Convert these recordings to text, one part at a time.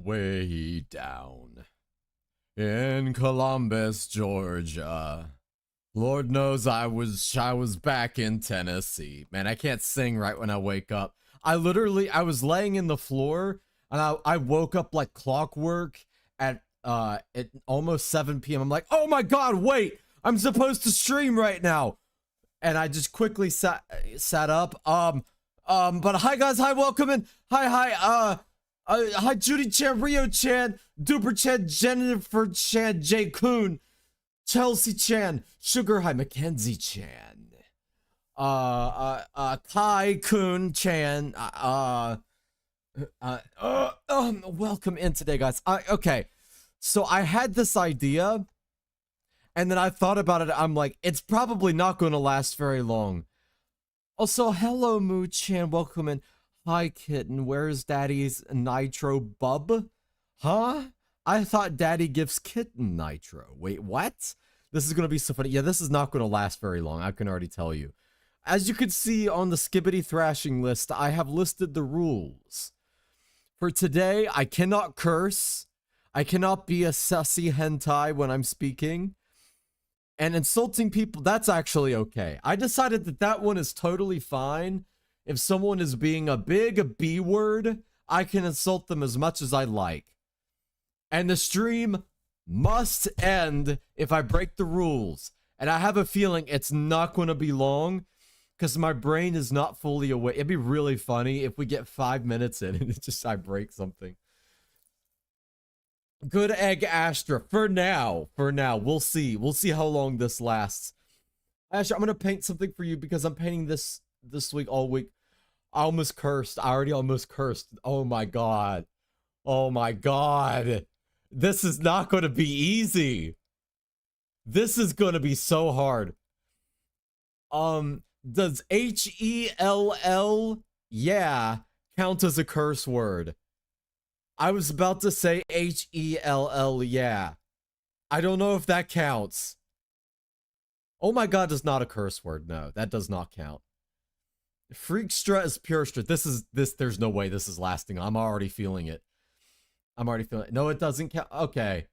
Way down in Columbus, Georgia. Lord knows I was back in Tennessee. Man, I can't sing right when I wake up. I was laying in the floor and I woke up like clockwork at almost 7 p.m. I'm like, oh my god, wait, I'm supposed to stream right now. And I just quickly sat up. But hi guys, hi, welcome in. Hi, Judy Chan, Rio Chan, Duper Chan, Jennifer Chan, Jay Kuhn, Chelsea Chan, Sugar High, Mackenzie Chan, Kai Kuhn Chan, welcome in today, guys. Okay, so I had this idea, and then I thought about it. I'm like, it's probably not going to last very long. Also, hello, Moo Chan, welcome in. Hi, kitten. Where's Daddy's nitro bub? Huh? I thought Daddy gives kitten nitro. Wait, what? This is going to be so funny. Yeah, this is not going to last very long. I can already tell you. As you can see on the Skibbity Thrashing list, I have listed the rules. For today, I cannot curse. I cannot be a sussy hentai when I'm speaking. And insulting people, that's actually okay. I decided that that one is totally fine. If someone is being a big B word, I can insult them as much as I like. And the stream must end if I break the rules. And I have a feeling it's not going to be long because my brain is not fully awake. It'd be really funny if we get 5 minutes in and it's just I break something. Good egg Astra. For now. We'll see. We'll see how long this lasts. Astra, I'm going to paint something for you because I'm painting this week, all week. I almost cursed. I already almost cursed. Oh my god. Oh my god. This is not going to be easy. This is going to be so hard. Does H-E-L-L, yeah, count as a curse word? I was about to say H-E-L-L, yeah. I don't know if that counts. Oh my god is not a curse word. No, that does not count. Freakstra is pure strut. There's no way this is lasting. I'm already feeling it. No, it doesn't count. Okay.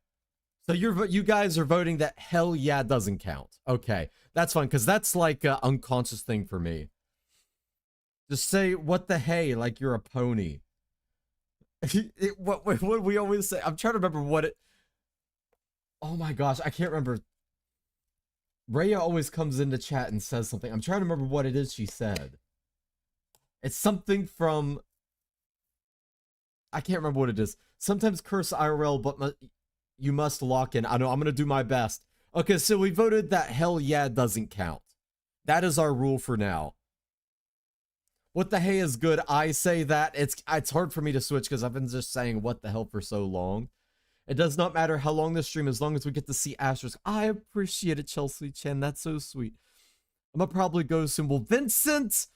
So you guys are voting that hell yeah doesn't count. Okay. That's fine, because that's like an unconscious thing for me. Just say, what the hey, like you're a pony. What we always say. I'm trying to remember what it... Oh my gosh, I can't remember. Rhea always comes into chat and says something. I'm trying to remember what it is she said. It's something from... I can't remember what it is. Sometimes curse IRL, but you must lock in. I know, I'm going to do my best. Okay, so we voted that hell yeah doesn't count. That is our rule for now. What the hey is good. I say that. It's hard for me to switch because I've been just saying what the hell for so long. It does not matter how long this stream, as long as we get to see Asterisk. I appreciate it, Chelsea Chen. That's so sweet. I'm going to probably go soon. Well, Vincent...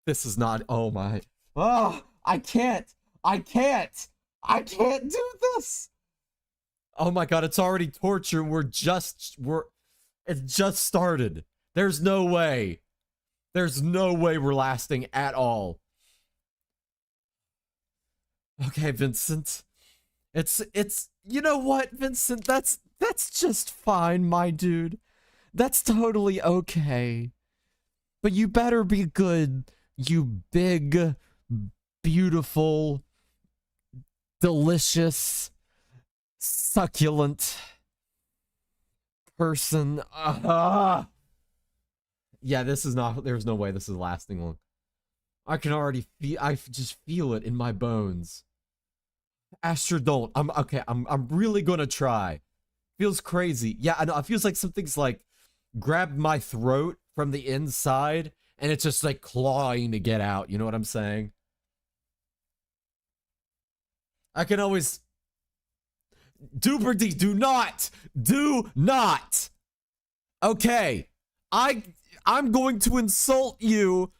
This is not, oh my, I can't do this. Oh my god, it's already torture. It's just started. There's no way we're lasting at all. Okay, Vincent, it's, you know what, Vincent, that's just fine, my dude. That's totally okay. But you better be good, you big, beautiful, delicious, succulent person. Yeah, this is not, there's no way this is lasting long. I can already feel, I just feel it in my bones. Astra, don't. I'm really gonna try. Feels crazy. Yeah, I know, it feels like something's like grabbed my throat from the inside and it's just like clawing to get out. You know what I'm saying? I can always... Duper D, do not! Do not! Okay. I'm going to insult you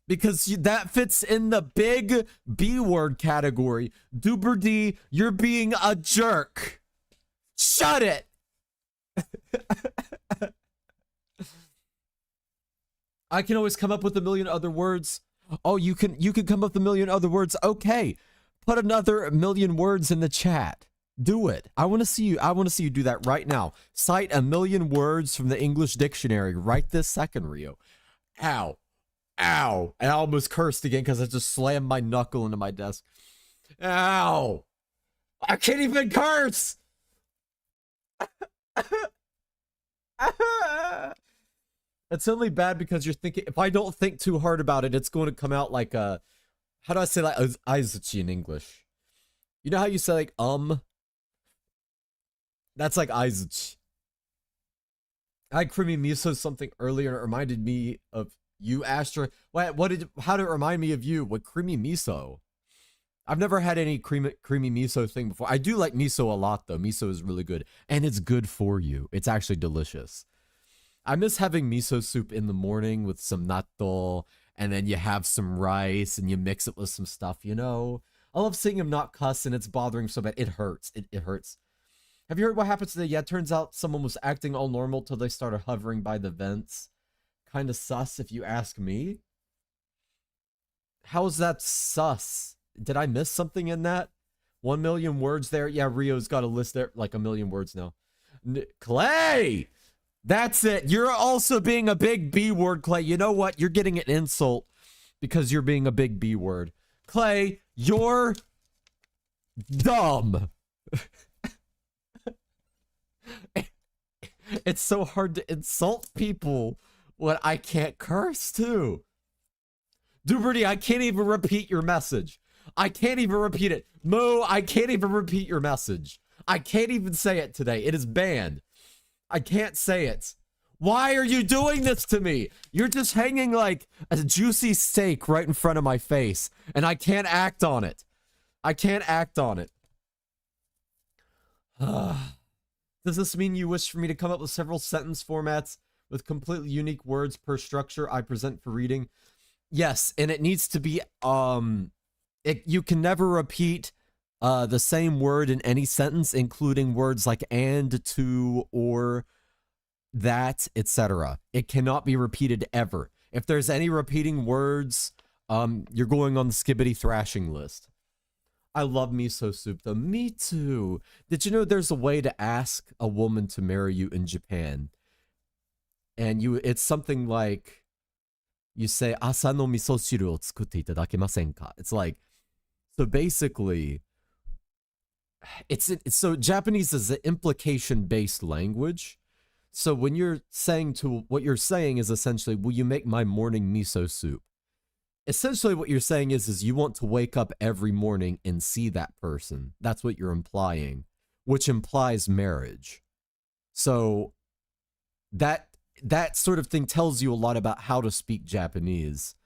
because that fits in the big B word category. Duper D, you're being a jerk. Shut it! I can always come up with a million other words. Oh, you can come up with a million other words. Okay. Put another million words in the chat. Do it. I want to see you do that right now. Cite a million words from the English dictionary right this second, Rio. Ow. Ow. I almost cursed again because I just slammed my knuckle into my desk. Ow. I can't even curse. It's only bad because you're thinking, if I don't think too hard about it, it's going to come out like a, how do I say like aizuchi in English? You know how you say like That's like aizuchi. I had creamy miso something earlier and it reminded me of you, Astra. How did it remind me of you? What, creamy miso? I've never had any creamy miso thing before. I do like miso a lot though. Miso is really good and it's good for you. It's actually delicious. I miss having miso soup in the morning with some natto and then you have some rice and you mix it with some stuff, you know? I love seeing him not cuss and it's bothering him so bad. It hurts. It hurts. Have you heard what happened today? Yeah, it turns out someone was acting all normal till they started hovering by the vents. Kind of sus if you ask me. How is that sus? Did I miss something in that? 1 million words there? Yeah, Rio's got a list there, like a million words now. Clay! That's it. You're also being a big B word, Clay. You know what? You're getting an insult because you're being a big B word. Clay, you're dumb. It's so hard to insult people when I can't curse too. Duberty, I can't even repeat your message. I can't even repeat it. Mo, I can't even repeat your message. I can't even say it today. It is banned. I can't say it. Why are you doing this to me? You're just hanging like a juicy steak right in front of my face, and I can't act on it. I can't act on it. Does this mean you wish for me to come up with several sentence formats with completely unique words per structure I present for reading? Yes, and it needs to be, you can never repeat the same word in any sentence, including words like and, to, or, that, etc. It cannot be repeated ever. If there's any repeating words, you're going on the skibbity thrashing list. I love miso soup though. Me too. Did you know there's a way to ask a woman to marry you in Japan? And it's something like, you say, asa no miso shiru o tsukutte itadakimasen ka? It's like, so basically, so Japanese is an implication-based language. So when you're saying what you're saying is essentially, will you make my morning miso soup? Essentially what you're saying is you want to wake up every morning and see that person. That's what you're implying, which implies marriage. So that sort of thing tells you a lot about how to speak Japanese.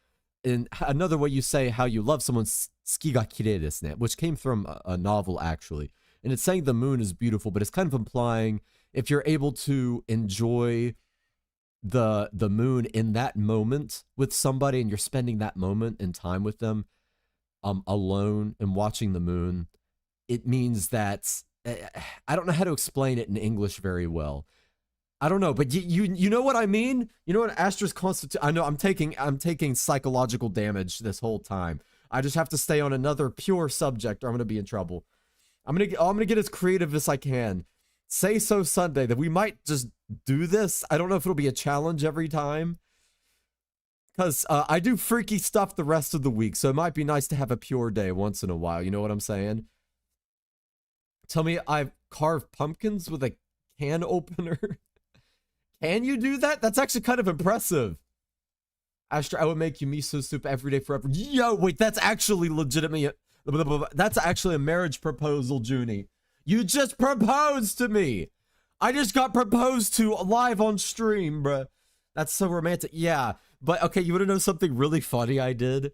And another way you say how you love someone, tsuki ga kirei desu ne, which came from a novel actually. And it's saying the moon is beautiful, but it's kind of implying if you're able to enjoy the moon in that moment with somebody and you're spending that moment in time with them alone and watching the moon, it means that I don't know how to explain it in English very well. I don't know, but you know what I mean? You know what Astra's constitute? I know I'm taking psychological damage this whole time. I just have to stay on another pure subject or I'm gonna be in trouble. I'm gonna get as creative as I can. Seiso Sunday, that we might just do this. I don't know if it'll be a challenge every time. Because I do freaky stuff the rest of the week, so it might be nice to have a pure day once in a while. You know what I'm saying? Tell me I've carved pumpkins with a can opener. Can you do that? That's actually kind of impressive. Astra, I would make you miso soup every day forever. Yo, wait, that's actually legitimately... That's actually a marriage proposal, Junie. You just proposed to me. I just got proposed to live on stream, bruh. That's so romantic. Yeah, but okay, you want to know something really funny I did?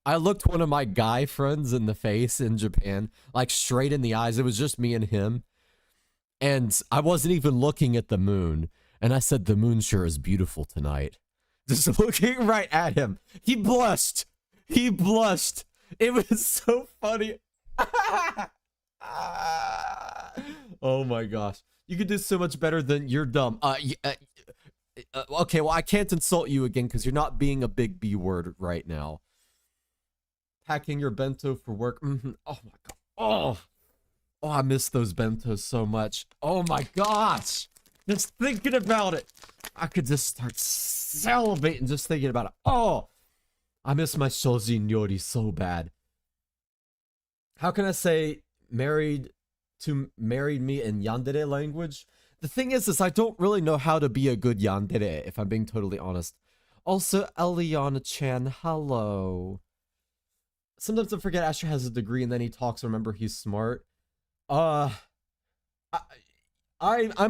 I looked one of my guy friends in the face in Japan, like straight in the eyes. It was just me and him. And I wasn't even looking at the moon. And I said, the moon sure is beautiful tonight. Just looking right at him. He blushed. He blushed. It was so funny. Oh my gosh. You could do so much better than you're dumb. Okay, well, I can't insult you again because you're not being a big B word right now. packing your bento for work. Oh my god. Oh, I miss those bentos so much. Oh my gosh. Just thinking about it. I could just start salivating just thinking about it. Oh, I miss my shoji nyori so bad. How can I say married me in yandere language? The thing is I don't really know how to be a good yandere, if I'm being totally honest. Also, Eliana-chan, hello. Sometimes I forget Asher has a degree and then he talks, remember he's smart. I'm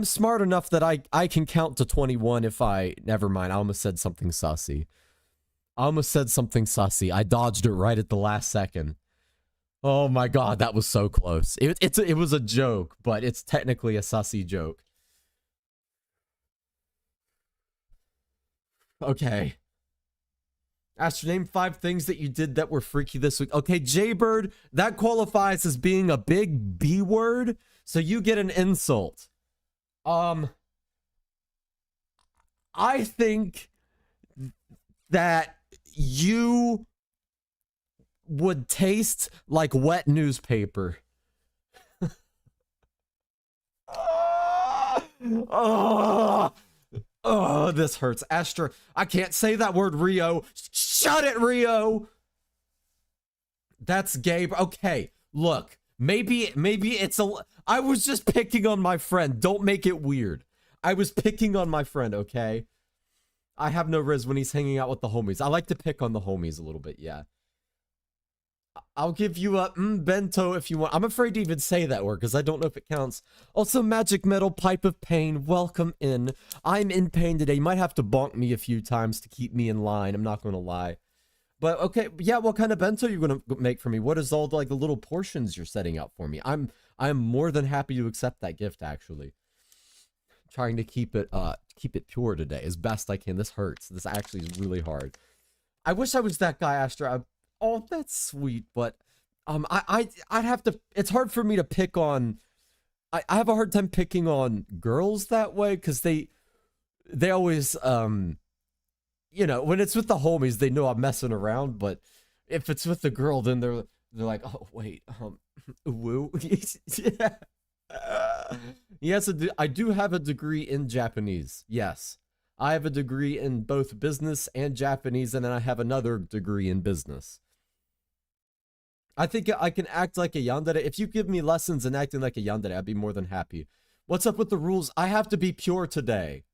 smart enough that I can count to 21 if I... Never mind, I almost said something sussy. I dodged it right at the last second. Oh my god, that was so close. It was a joke, but it's technically a sussy joke. Okay. Asher, name 5 things that you did that were freaky this week. Okay, Jaybird, that qualifies as being a big B word, so you get an insult. I think that you would taste like wet newspaper. Oh, this hurts. Astra, I can't say that word, Rio. Shut it, Rio. That's Gabe. Okay, look. Maybe it's a... I was just picking on my friend. Don't make it weird. I was picking on my friend, okay? I have no riz when he's hanging out with the homies. I like to pick on the homies a little bit, yeah. I'll give you a bento if you want. I'm afraid to even say that word because I don't know if it counts. Also, Magic Metal, Pipe of Pain, welcome in. I'm in pain today. You might have to bonk me a few times to keep me in line. I'm not going to lie. But okay, yeah, what kind of bento are you going to make for me? What is all the, like, the little portions you're setting out for me? I'm more than happy to accept that gift, actually. Trying to keep it pure today as best I can. This hurts. This actually is really hard. I wish I was that guy, Astra. Oh, that's sweet, but I'd have to... It's hard for me to pick on... I have a hard time picking on girls that way, because they always, you know, when it's with the homies, they know I'm messing around, but if it's with the girl, then they're like, oh, wait, woo? Yeah. Yes, I do have a degree in Japanese, yes. I have a degree in both business and Japanese, and then I have another degree in business. I think I can act like a yandere. If you give me lessons in acting like a yandere, I'd be more than happy. What's up with the rules? I have to be pure today.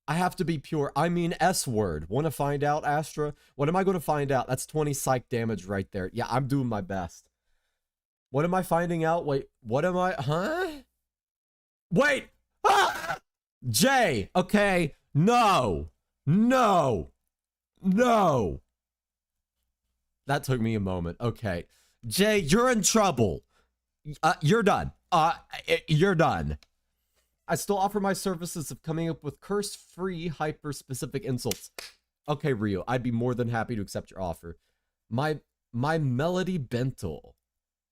I have to be pure. I mean S-word. Want to find out, Astra? What am I going to find out? That's 20 psych damage right there. Yeah, I'm doing my best. What am I finding out? Wait, what am I... Huh? Wait! Ah! Jay, okay. No. No. No. That took me a moment. Okay. Jay, you're in trouble. You're done. You're done. I still offer my services of coming up with curse-free, hyper-specific insults. Okay, Rio, I'd be more than happy to accept your offer. My melody bento.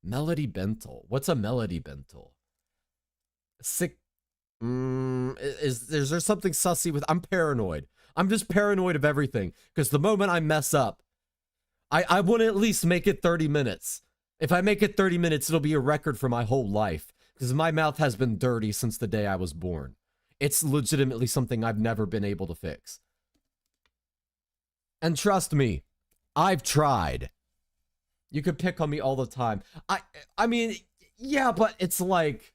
Melody bento. What's a melody bento? Sick. Is there something sussy with... I'm paranoid. I'm just paranoid of everything. Because the moment I mess up, I want to at least make it 30 minutes. If I make it 30 minutes, it'll be a record for my whole life. Because my mouth has been dirty since the day I was born. It's legitimately something I've never been able to fix. And trust me, I've tried. You could pick on me all the time. I mean, yeah, but it's like...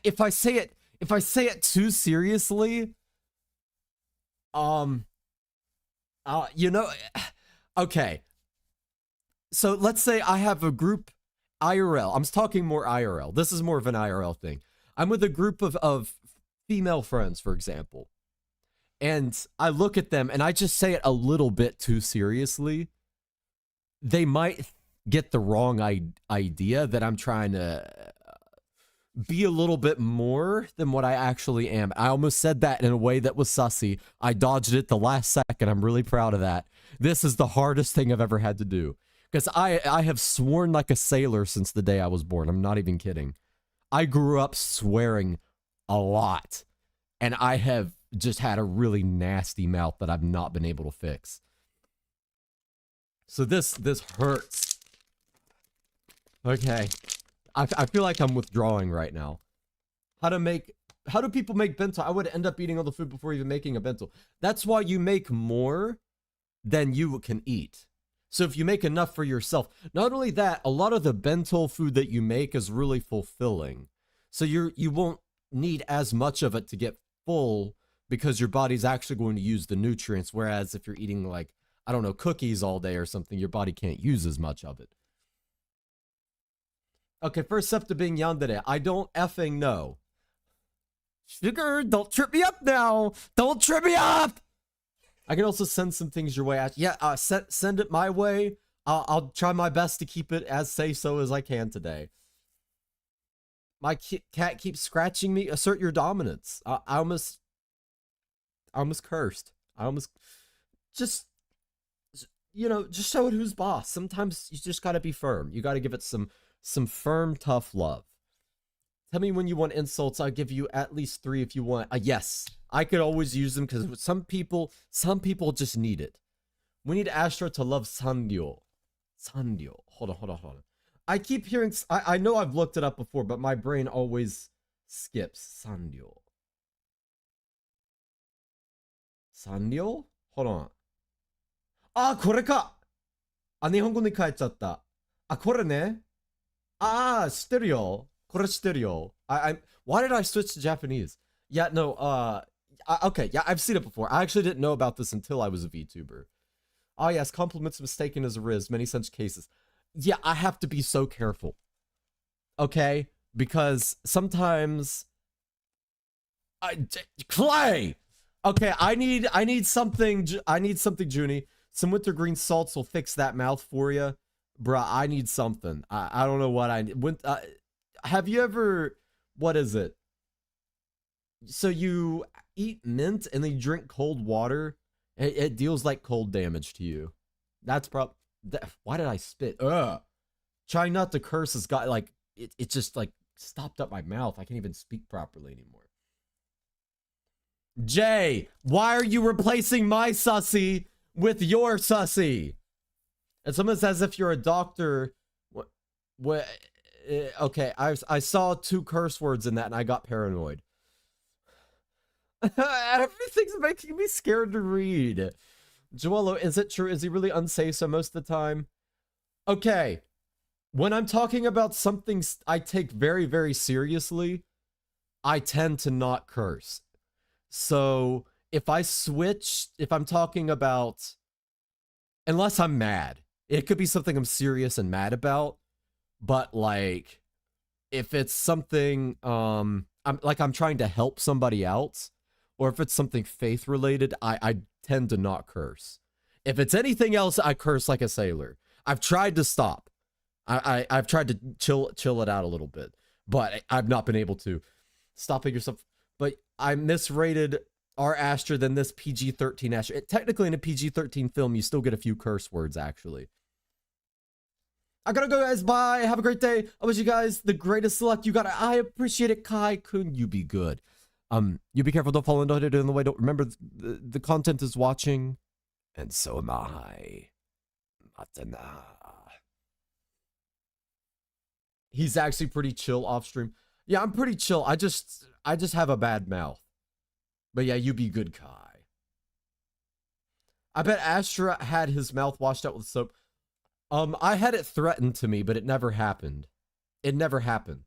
If I say it too seriously... you know... Okay, so let's say I have a group IRL. I'm talking more IRL. This is more of an IRL thing. I'm with a group of female friends, for example. And I look at them and I just say it a little bit too seriously. They might get the wrong idea that I'm trying to be a little bit more than what I actually am. I almost said that in a way that was sussy. I dodged it the last second. I'm really proud of that. This is the hardest thing I've ever had to do. Because I have sworn like a sailor since the day I was born. I'm not even kidding. I grew up swearing a lot. And I have just had a really nasty mouth that I've not been able to fix. So this hurts. Okay. I feel like I'm withdrawing right now. How do people make bento? I would end up eating all the food before even making a bento. That's why you make more than you can eat. So if you make enough for yourself, not only that, a lot of the bento food that you make is really fulfilling. So you won't need as much of it to get full because your body's actually going to use the nutrients. Whereas if you're eating like, I don't know, cookies all day or something, your body can't use as much of it. Okay, first step to being yandere. I don't effing know. Sugar, don't trip me up now. Don't trip me up. I can also send some things your way. Yeah, send it my way. I'll try my best to keep it as say-so as I can today. My cat keeps scratching me. Assert your dominance. I almost cursed. I almost just, you know, just show it who's boss. Sometimes you just gotta be firm. You gotta give it some firm, tough love. Tell me when you want insults. I'll give you at least 3 if you want. Yes, I could always use them because some people just need it. We need Astra to love Sanryo. Sanryo. Hold on. I keep hearing. I know I've looked it up before, but my brain always skips Sanryo. Sanryo? Hold on. あ、これか。あ、日本語に変えちゃった。あ、これね。あ、知ってるよ。これ知ってるよ。Why did I switch to Japanese? Yeah, no, okay, yeah, I've seen it before. I actually didn't know about this until I was a VTuber. Oh yes, compliments mistaken as a riz, many such cases. Yeah, I have to be so careful. Okay? Because sometimes Clay! Okay, I need something, Junie. Some wintergreen salts will fix that mouth for you. Bruh, I need something. I don't know what I need. Have you ever, what is it? So you eat mint and then you drink cold water. It deals like cold damage to you. That's why did I spit? Trying not to curse has got like, it just like stopped up my mouth. I can't even speak properly anymore. Jay, why are you replacing my sussy with your sussy? It's almost as if you're a doctor. What? Okay, I saw 2 curse words in that and I got paranoid. Everything's making me scared to read. Joello, is it true? Is he really unsay-so most of the time? Okay, when I'm talking about something I take very, very seriously, I tend to not curse. So if I'm talking about, unless I'm mad, it could be something I'm serious and mad about. But like, if it's something I'm trying to help somebody else, or if it's something faith related, I tend to not curse. If it's anything else, I curse like a sailor. I've tried to stop. I've tried to chill it out a little bit, but I've not been able to. Stopping yourself. But I misrated our Astra than this PG-13 Astra. Technically in a PG-13 film, you still get a few curse words actually. I gotta go, guys. Bye. Have a great day. I wish you guys the greatest luck. I appreciate it, Kai. Couldn't you be good? You be careful. Don't fall into it in the way. Don't remember the content is watching, and so am I. Matana. He's actually pretty chill off stream. Yeah, I'm pretty chill. I just have a bad mouth. But yeah, you be good, Kai. I bet Astra had his mouth washed out with soap. I had it threatened to me, but it never happened. It never happened.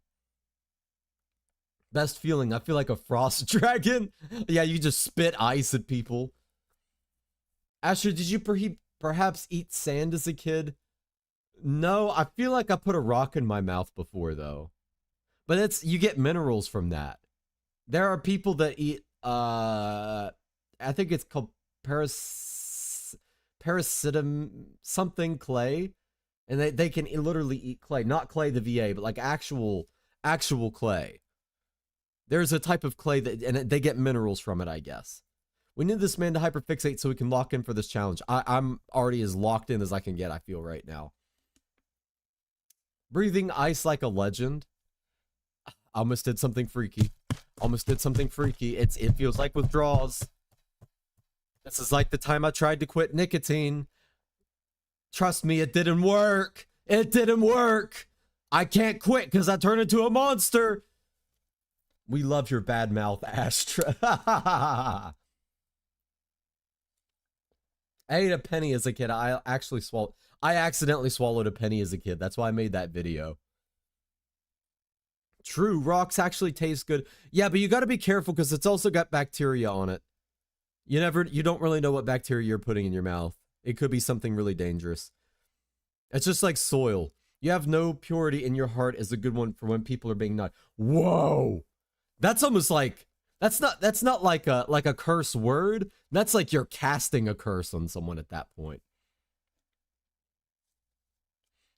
Best feeling, I feel like a frost dragon. Yeah, you just spit ice at people. Asher, did you perhaps eat sand as a kid? No, I feel like I put a rock in my mouth before, though. But you get minerals from that. There are people that eat, I think it's called parasitum something clay, and they can literally eat clay, not clay the VA, but like actual clay. There's a type of clay and they get minerals from it, I guess. We need this man to hyperfixate so we can lock in for this challenge. I'm already as locked in as I can get, I feel right now. Breathing ice like a legend. I almost did something freaky. It feels like withdrawals. This is like the time I tried to quit nicotine. Trust me, it didn't work. It didn't work. I can't quit because I turn into a monster. We love your bad mouth, Astra. I ate a penny as a kid. I accidentally swallowed a penny as a kid. That's why I made that video. True, rocks actually taste good. Yeah, but you got to be careful because it's also got bacteria on it. You don't really know what bacteria you're putting in your mouth. It could be something really dangerous. It's just like soil. You have no purity in your heart is a good one for when people are being naughty. Whoa. That's almost like that's not like a curse word. That's like you're casting a curse on someone at that point.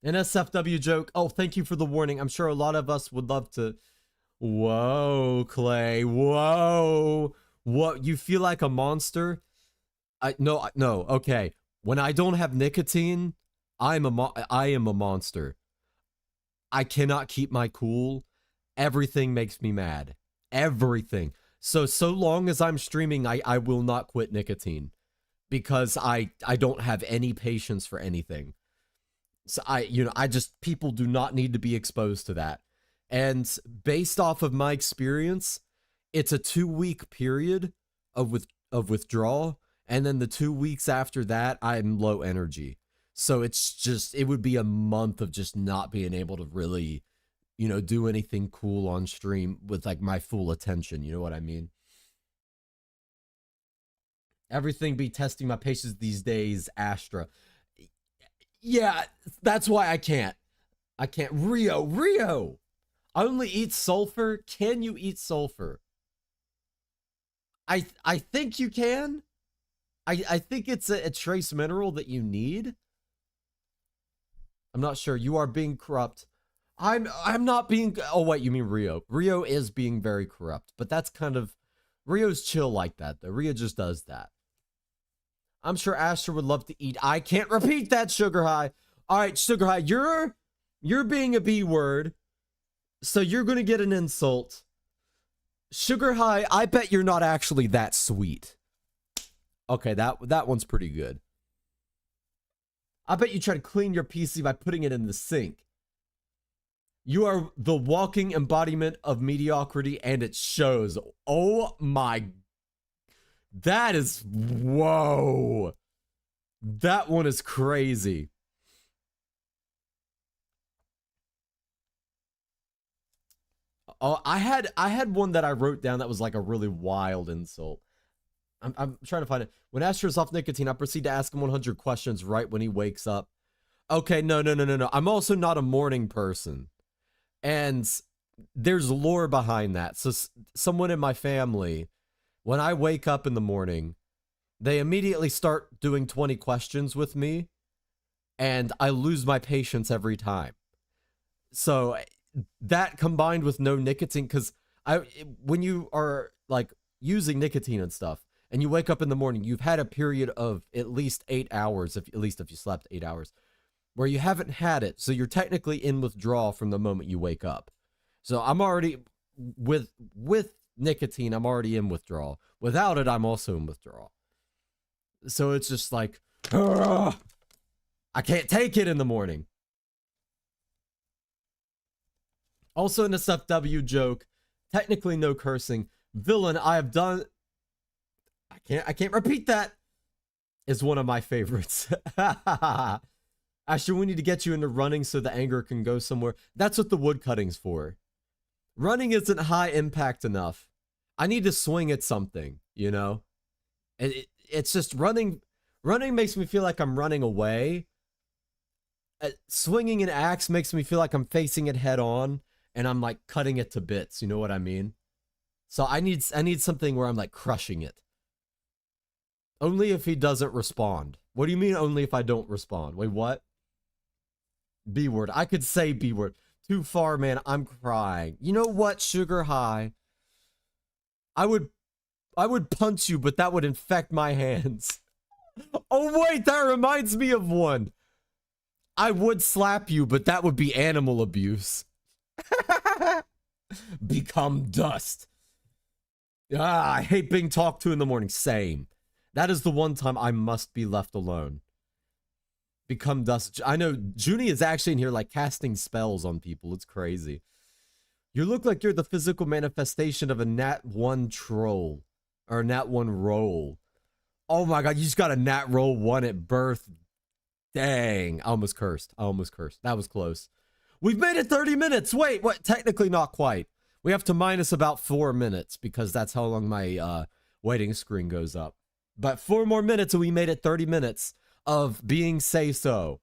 An SFW joke. Oh, thank you for the warning. I'm sure a lot of us would love to. Whoa, Clay. Whoa. What, you feel like a monster? No, okay. When I don't have nicotine, I am a monster. I cannot keep my cool. Everything makes me mad. Everything. So long as I'm streaming, I will not quit nicotine because I don't have any patience for anything. So people do not need to be exposed to that. And based off of my experience, it's a 2-week period of withdrawal, and then the 2 weeks after that, I'm low energy. So it would be a month of just not being able to really, do anything cool on stream with like my full attention. You know what I mean? Everything be testing my patience these days, Astra. Yeah, that's why I can't. Rio. I only eat sulfur. Can you eat sulfur? I think you can. I think it's a trace mineral that you need. I'm not sure. You are being corrupt. I'm not being. Oh wait, you mean Rio? Rio is being very corrupt, but that's kind of Rio's chill like that though. Rio just does that. I'm sure Astra would love to eat. I can't repeat that, Sugar High. All right, Sugar High, you're being a B word, so you're gonna get an insult. Sugar High, I bet you're not actually that sweet. Okay, that one's pretty good. I bet you try to clean your PC by putting it in the sink. You are the walking embodiment of mediocrity, and it shows. Oh my. That is. Whoa. That one is crazy. Oh, I had one that I wrote down that was like a really wild insult. I'm trying to find it. When Astro's off nicotine, I proceed to ask him 100 questions right when he wakes up. Okay, no. I'm also not a morning person. And there's lore behind that. So someone in my family, when I wake up in the morning, they immediately start doing 20 questions with me, and I lose my patience every time. So that combined with no nicotine, because when you are like using nicotine and stuff, and you wake up in the morning, you've had a period of at least 8 hours, at least if you slept 8 hours, where you haven't had it. So you're technically in withdrawal from the moment you wake up. So I'm already, with nicotine, I'm already in withdrawal. Without it, I'm also in withdrawal. So it's just like, I can't take it in the morning. Also an SFW joke, technically no cursing. Villain, I have done... I can't repeat that. Is one of my favorites. Actually, we need to get you into running so the anger can go somewhere. That's what the wood cutting's for. Running isn't high impact enough. I need to swing at something, you know? It's just running. Running makes me feel like I'm running away. Swinging an axe makes me feel like I'm facing it head on and I'm like cutting it to bits. You know what I mean? So I need something where I'm like crushing it. Only if he doesn't respond. What do you mean only if I don't respond? Wait, what? B word. I could say B word. Too far, man. I'm crying. You know what, Sugar High? I would punch you, but that would infect my hands. Oh, wait, that reminds me of one. I would slap you, but that would be animal abuse. Become dust. Ah, I hate being talked to in the morning. Same. That is the one time I must be left alone. Become dust. I know Junie is actually in here like casting spells on people. It's crazy. You look like you're the physical manifestation of a Nat 1 troll. Or Nat 1 roll. Oh my god, you just got a Nat roll 1 at birth. Dang. I almost cursed. That was close. We've made it 30 minutes. Wait, what? Technically not quite. We have to minus about 4 minutes because that's how long my waiting screen goes up. But 4 more minutes and we made it 30 minutes of being seiso.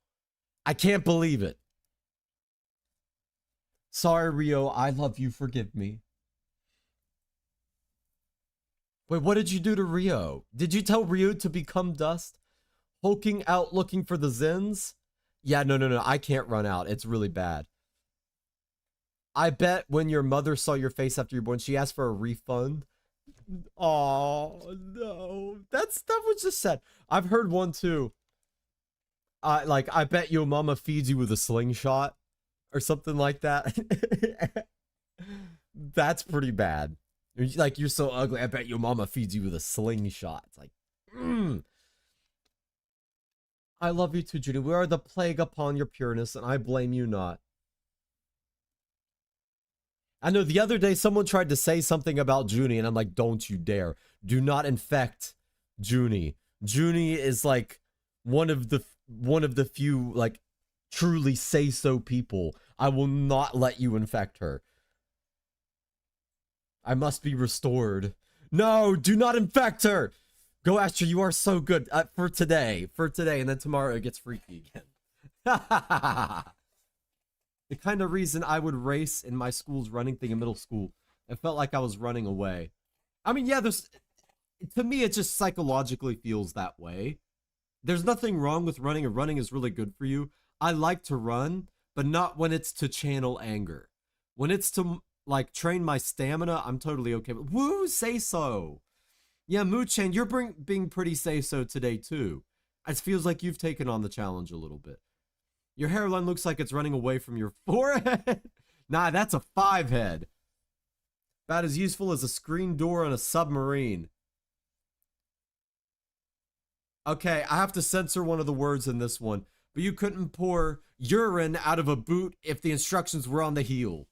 I can't believe it. Sorry, Rio. I love you. Forgive me. Wait, what did you do to Rio? Did you tell Rio to become dust? Hulking out looking for the Zins? Yeah, no. I can't run out. It's really bad. I bet when your mother saw your face after you're born, she asked for a refund. Oh, no. That was just sad. I've heard one too. Like, I bet your mama feeds you with a slingshot or something like that. That's pretty bad. Like, you're so ugly. I bet your mama feeds you with a slingshot. It's like, I love you too, Judy. We are the plague upon your pureness, and I blame you not. I know the other day someone tried to say something about Junie, and I'm like, don't you dare. Do not infect Junie. Junie is like one of the few like truly seiso people. I will not let you infect her. I must be restored. No, do not infect her. Go, Asher, you are so good for today, and then tomorrow it gets freaky again. The kind of reason I would race in my school's running thing in middle school. It felt like I was running away. I mean, yeah, to me, it just psychologically feels that way. There's nothing wrong with running, and running is really good for you. I like to run, but not when it's to channel anger. When it's to, like, train my stamina, I'm totally okay with. Woo, seiso! Yeah, Moochen, you're being pretty seiso today, too. It feels like you've taken on the challenge a little bit. Your hairline looks like it's running away from your forehead. Nah, that's a 5 head. About as useful as a screen door on a submarine. Okay, I have to censor one of the words in this one. But you couldn't pour urine out of a boot if the instructions were on the heel.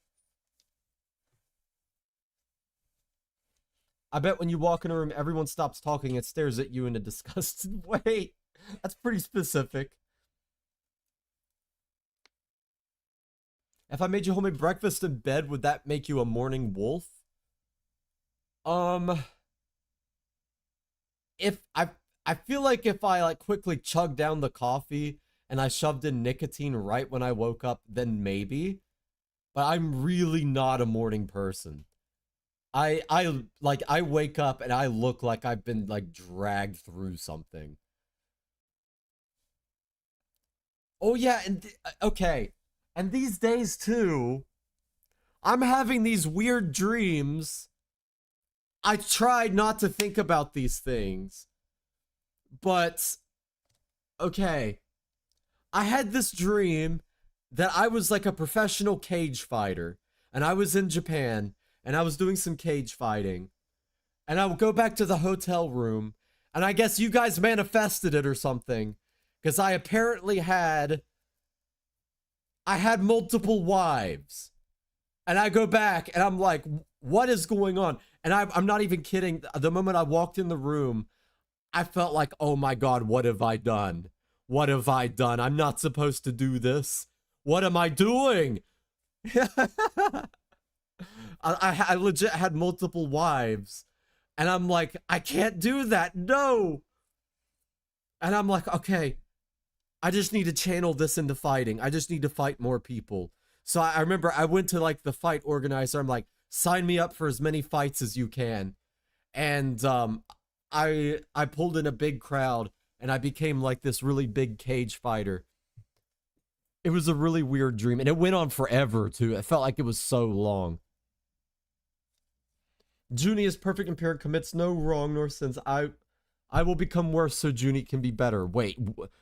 I bet when you walk in a room, everyone stops talking and stares at you in a disgusted way. That's pretty specific. If I made you homemade breakfast in bed, would that make you a morning wolf? If I feel like if I like quickly chugged down the coffee and I shoved in nicotine right when I woke up, then maybe. But I'm really not a morning person. I wake up and I look like I've been like dragged through something. Oh yeah, and okay. And these days, too, I'm having these weird dreams. I tried not to think about these things. But, okay. I had this dream that I was like a professional cage fighter. And I was in Japan. And I was doing some cage fighting. And I would go back to the hotel room. And I guess you guys manifested it or something. Because I apparently had multiple wives. And I go back and I'm like, what is going on? And I'm not even kidding. The moment I walked in the room, I felt like, oh my God, what have I done? What have I done? I'm not supposed to do this. What am I doing? I legit had multiple wives. And I'm like, I can't do that. No. And I'm like, okay. I just need to channel this into fighting. I just need to fight more people. So I remember I went to like the fight organizer. I'm like, sign me up for as many fights as you can. And I pulled in a big crowd and I became like this really big cage fighter. It was a really weird dream and it went on forever too. It felt like it was so long. Junie is perfect and pure, commits no wrong nor sins. I will become worse so Junie can be better. Wait,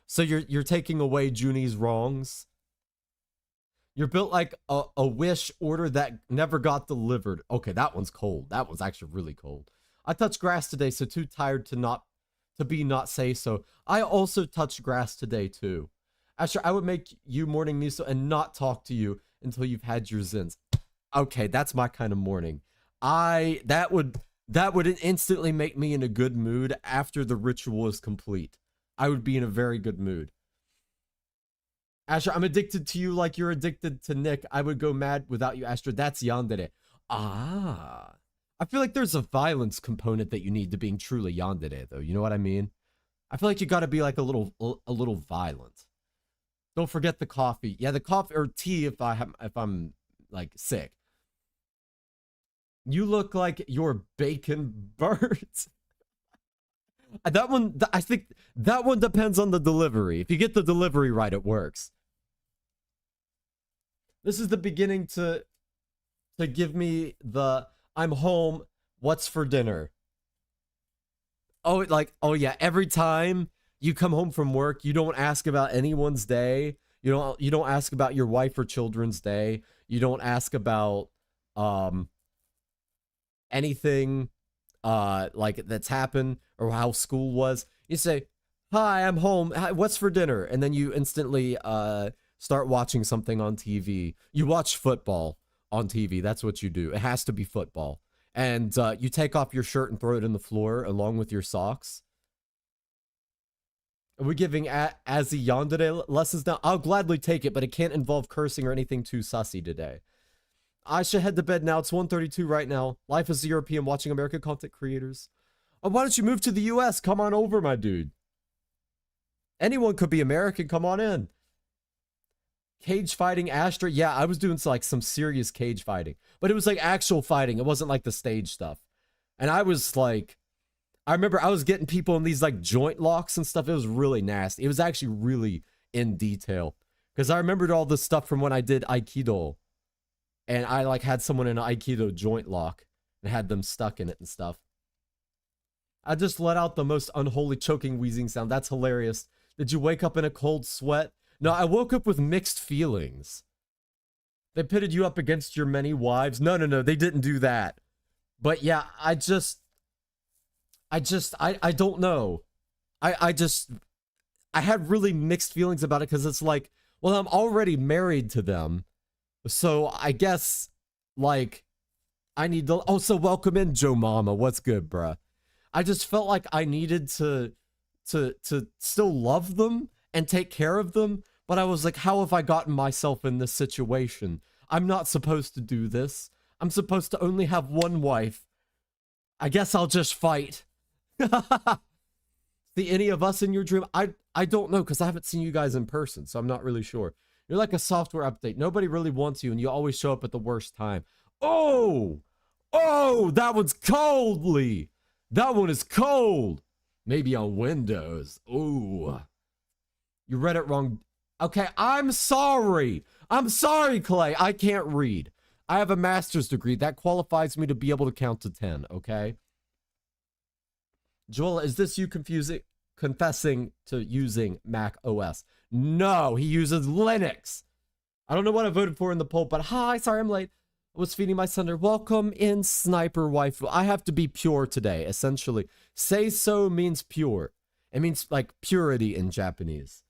so you're taking away Junie's wrongs? You're built like a wish order that never got delivered. Okay, that one's cold. That one's actually really cold. I touched grass today, so too tired to not say so. I also touched grass today too. Asher, I would make you morning miso and not talk to you until you've had your zins. Okay, that's my kind of morning. That would instantly make me in a good mood after the ritual is complete. I would be in a very good mood. Asher, I'm addicted to you like you're addicted to Nick. I would go mad without you, Asher. That's yandere. Ah. I feel like there's a violence component that you need to being truly yandere, though. You know what I mean? I feel like you gotta be like a little violent. Don't forget the coffee. Yeah, the coffee or tea if I'm like sick. You look like you're bacon birds. That one, I think that one depends on the delivery. If you get the delivery right, it works. This is the beginning to give me the I'm home, what's for dinner? Oh, oh yeah, every time you come home from work, you don't ask about anyone's day. You don't ask about your wife or children's day. You don't ask about anything like that's happened or how school was. You say, "Hi, I'm home. Hi, what's for dinner?" And then you instantly start watching something on TV. You watch football on TV. That's what you do. It has to be football. And you take off your shirt and throw it in the floor along with your socks. Are we giving Azzy Yandere lessons now? I'll gladly take it, but it can't involve cursing or anything too sussy today. I should head to bed now. It's 1:32 right now. Life as a European watching American content creators. Oh, why don't you move to the US? Come on over, my dude. Anyone could be American. Come on in. Cage fighting, Astra. Yeah, I was doing like some serious cage fighting. But it was like actual fighting. It wasn't like the stage stuff. And I was like... I remember I was getting people in these like joint locks and stuff. It was really nasty. It was actually really in detail. Because I remembered all this stuff from when I did Aikido. And I like had someone in an Aikido joint lock and had them stuck in it and stuff. I just let out the most unholy choking wheezing sound. That's hilarious. Did you wake up in a cold sweat? No, I woke up with mixed feelings. They pitted you up against your many wives. No, they didn't do that. But yeah, I don't know. I had really mixed feelings about it because it's like, well, I'm already married to them. So I guess, like, I need to... Oh, so welcome in, Joe Mama. What's good, bruh? I just felt like I needed to still love them and take care of them. But I was like, how have I gotten myself in this situation? I'm not supposed to do this. I'm supposed to only have one wife. I guess I'll just fight. See any of us in your dream? I don't know because I haven't seen you guys in person, so I'm not really sure. You're like a software update. Nobody really wants you, and you always show up at the worst time. Oh, that one's coldly. That one is cold. Maybe on Windows. Ooh, you read it wrong. Okay, I'm sorry. I'm sorry, Clay. I can't read. I have a master's degree. That qualifies me to be able to count to 10, okay? Joel, is this you confessing to using Mac OS? No, he uses Linux. I don't know what I voted for in the poll, but hi, sorry I'm late. I was feeding my son. Welcome in, Sniper Waifu. I have to be pure today, essentially. Seiso means pure. It means like purity in Japanese.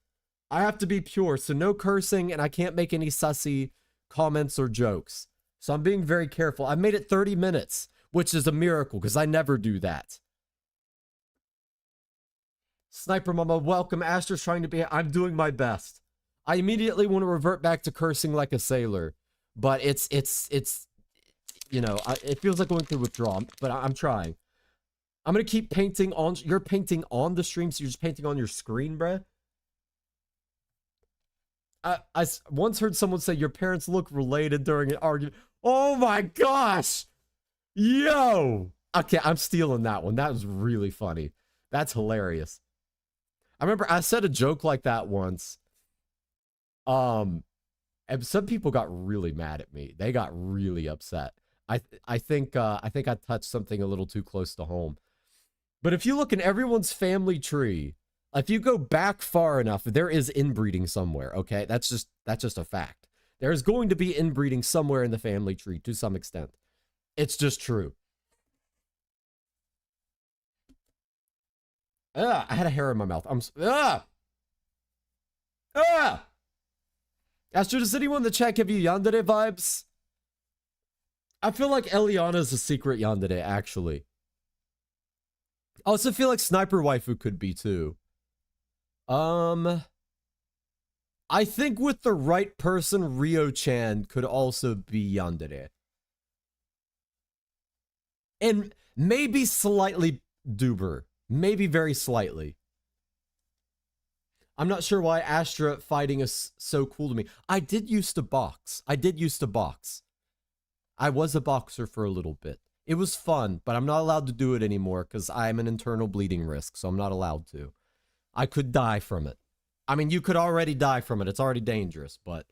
I have to be pure, so no cursing, and I can't make any sussy comments or jokes. So I'm being very careful. I made it 30 minutes, which is a miracle, because I never do that. Sniper Mama, welcome. Astra's trying to be... I'm doing my best. I immediately want to revert back to cursing like a sailor. But it's you know, it feels like going through withdrawal, but I'm trying. I'm going to keep painting on... You're painting on the stream, so you're just painting on your screen, bruh? I once heard someone say your parents look related during an argument. Oh my gosh! Yo! Okay, I'm stealing that one. That was really funny. That's hilarious. I remember I said a joke like that once. And some people got really mad at me. They got really upset. I think I touched something a little too close to home. But if you look in everyone's family tree, if you go back far enough, there is inbreeding somewhere, okay? That's just a fact. There is going to be inbreeding somewhere in the family tree to some extent. It's just true. I had a hair in my mouth. Ah! Astro, does anyone in the chat give you yandere vibes? I feel like Eliana's a secret yandere, actually. I also feel like Sniper Waifu could be, too. I think with the right person, Ryo-chan could also be yandere. And maybe slightly vtuber. Maybe very slightly. I'm not sure why Astra fighting is so cool to me. I did used to box. I was a boxer for a little bit. It was fun, but I'm not allowed to do it anymore because I'm an internal bleeding risk, so I'm not allowed to. I could die from it. I mean, you could already die from it. It's already dangerous, but...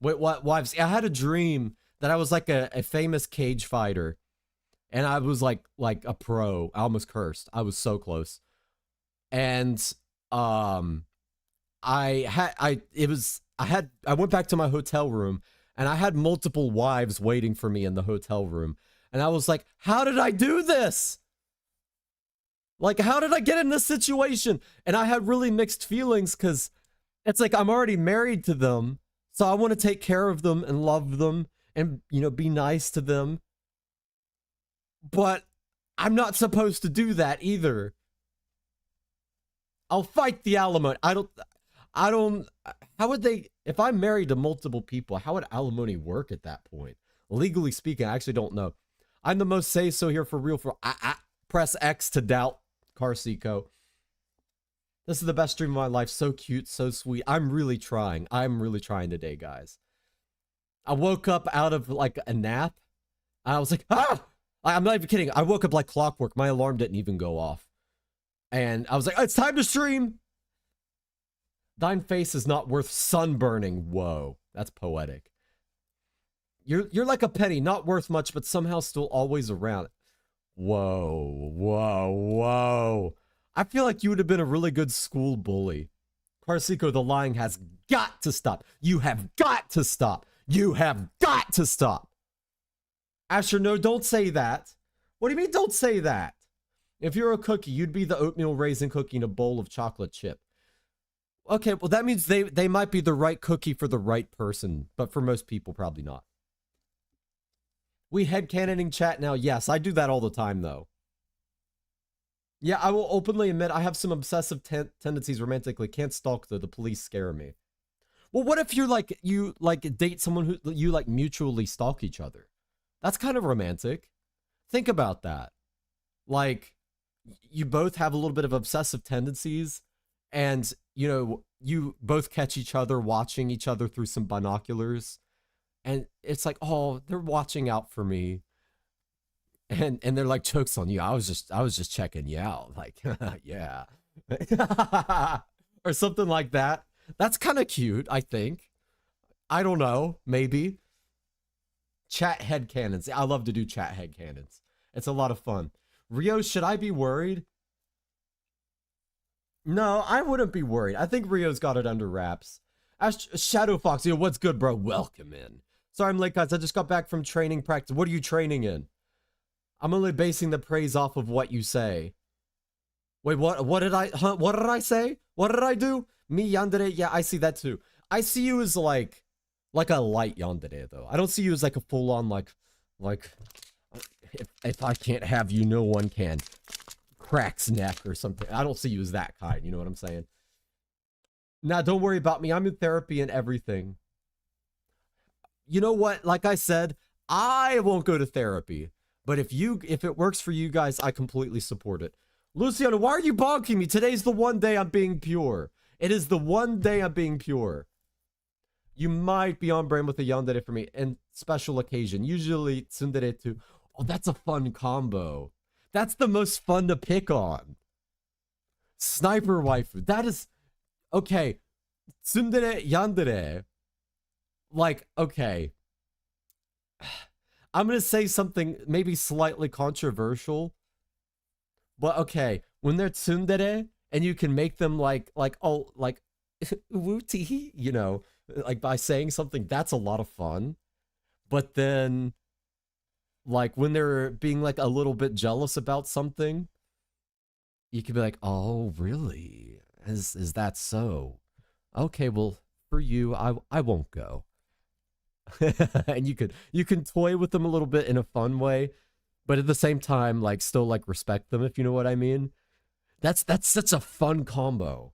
Wait, what? Wives? I had a dream that I was like a famous cage fighter, and I was like a pro. I almost cursed. I was so close. And, I went back to my hotel room, and I had multiple wives waiting for me in the hotel room. And I was like, how did I do this? Like, how did I get in this situation? And I had really mixed feelings because it's like I'm already married to them. So I want to take care of them and love them and, you know, be nice to them. But I'm not supposed to do that either. I'll fight the alimony. I don't, how would they, if I'm married to multiple people, how would alimony work at that point? Legally speaking, I actually don't know. I'm the most say-so here for real. Press X to doubt Carcico. This is the best stream of my life. So cute, so sweet. I'm really trying. Today, guys. I woke up out of like a nap. I was like, ah! I'm not even kidding. I woke up like clockwork. My alarm didn't even go off. And I was like, it's time to stream. Thine face is not worth sunburning. Whoa, that's poetic. You're like a penny, not worth much, but somehow still always around. Whoa. I feel like you would have been a really good school bully. Carcico, the lying has got to stop. You have got to stop. You have got to stop. Asher, no, don't say that. What do you mean don't say that? If you're a cookie, you'd be the oatmeal raisin cookie in a bowl of chocolate chip. Okay, well that means they might be the right cookie for the right person, but for most people, probably not. We headcanoning chat now. Yes, I do that all the time, though. Yeah, I will openly admit I have some obsessive tendencies romantically. Can't stalk, though. The police scare me. Well, what if you date someone who you like mutually stalk each other? That's kind of romantic. Think about that. Like, you both have a little bit of obsessive tendencies, and, you know, you both catch each other watching each other through some binoculars. And it's like, oh, they're watching out for me. And they're like, joke's on you. I was just checking you out. Like, yeah. Or something like that. That's kind of cute, I think. I don't know. Maybe. Chat headcanons. I love to do chat headcanons. It's a lot of fun. Rio, should I be worried? No, I wouldn't be worried. I think Rio's got it under wraps. Shadow Fox, yo, what's good, bro? Welcome in. Sorry I'm late, guys. I just got back from training practice. What are you training in? I'm only basing the praise off of what you say. Wait, what did I say? What did I do? Me yandere? Yeah, I see that too. I see you as like a light yandere, though. I don't see you as like a full-on like if I can't have you, no one can. Cracks neck or something. I don't see you as that kind. You know what I'm saying? Nah, don't worry about me. I'm in therapy and everything. You know what? Like I said, I won't go to therapy. But if it works for you guys, I completely support it. Luciano, why are you bonking me? Today's the one day I'm being pure. It is the one day I'm being pure. You might be on brand with a yandere for me. And special occasion. Usually tsundere too. Oh, that's a fun combo. That's the most fun to pick on. Sniper waifu. That is... Okay. Tsundere yandere. Like, okay. I'm going to say something maybe slightly controversial. But okay, when they're tsundere and you can make them like wooty, you know, like by saying something, that's a lot of fun. But then like when they're being like a little bit jealous about something, you could be like, "Oh, really? Is that so? Okay, well, for you, I won't go. And you can toy with them a little bit in a fun way, but at the same time, like still like respect them, if you know what I mean. That's such a fun combo.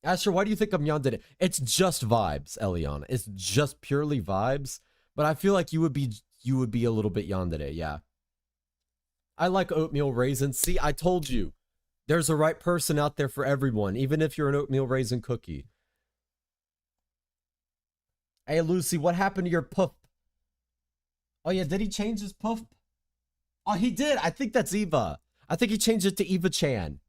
Asher, why do you think I'm yandere? It's just vibes, Eliana. It's just purely vibes. But I feel like you would be a little bit yandere, yeah. I like oatmeal raisins. See, I told you. There's a right person out there for everyone, even if you're an oatmeal raisin cookie. Hey, Lucy, what happened to your puff? Oh, yeah, did he change his puff? Oh, he did. I think that's Eva. I think he changed it to Eva Chan.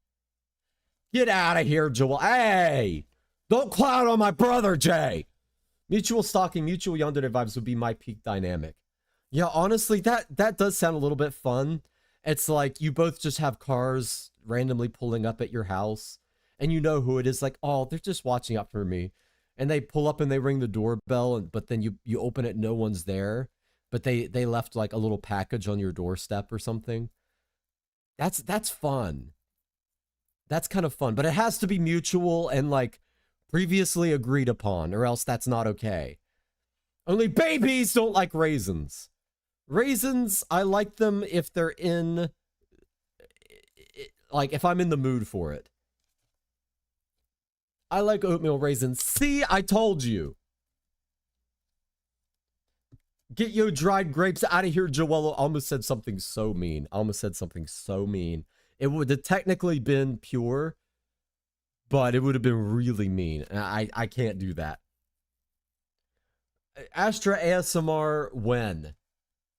Get out of here, Joel. Hey! Don't clown on my brother, Jay! Mutual stalking, mutual yandere vibes would be my peak dynamic. Yeah, honestly, that does sound a little bit fun. It's like you both just have cars randomly pulling up at your house, and you know who it is. Like, oh, they're just watching out for me. And they pull up and they ring the doorbell, but then you open it, no one's there. But they left like a little package on your doorstep or something. That's fun. That's kind of fun, but it has to be mutual and like previously agreed upon, or else that's not okay. Only babies don't like raisins. Raisins, I like them if they're in, like if I'm in the mood for it. I like oatmeal raisins. See, I told you. Get your dried grapes out of here, Joello. Almost said something so mean. Almost said something so mean. It would have technically been pure, but it would have been really mean. And I can't do that. Astra ASMR when?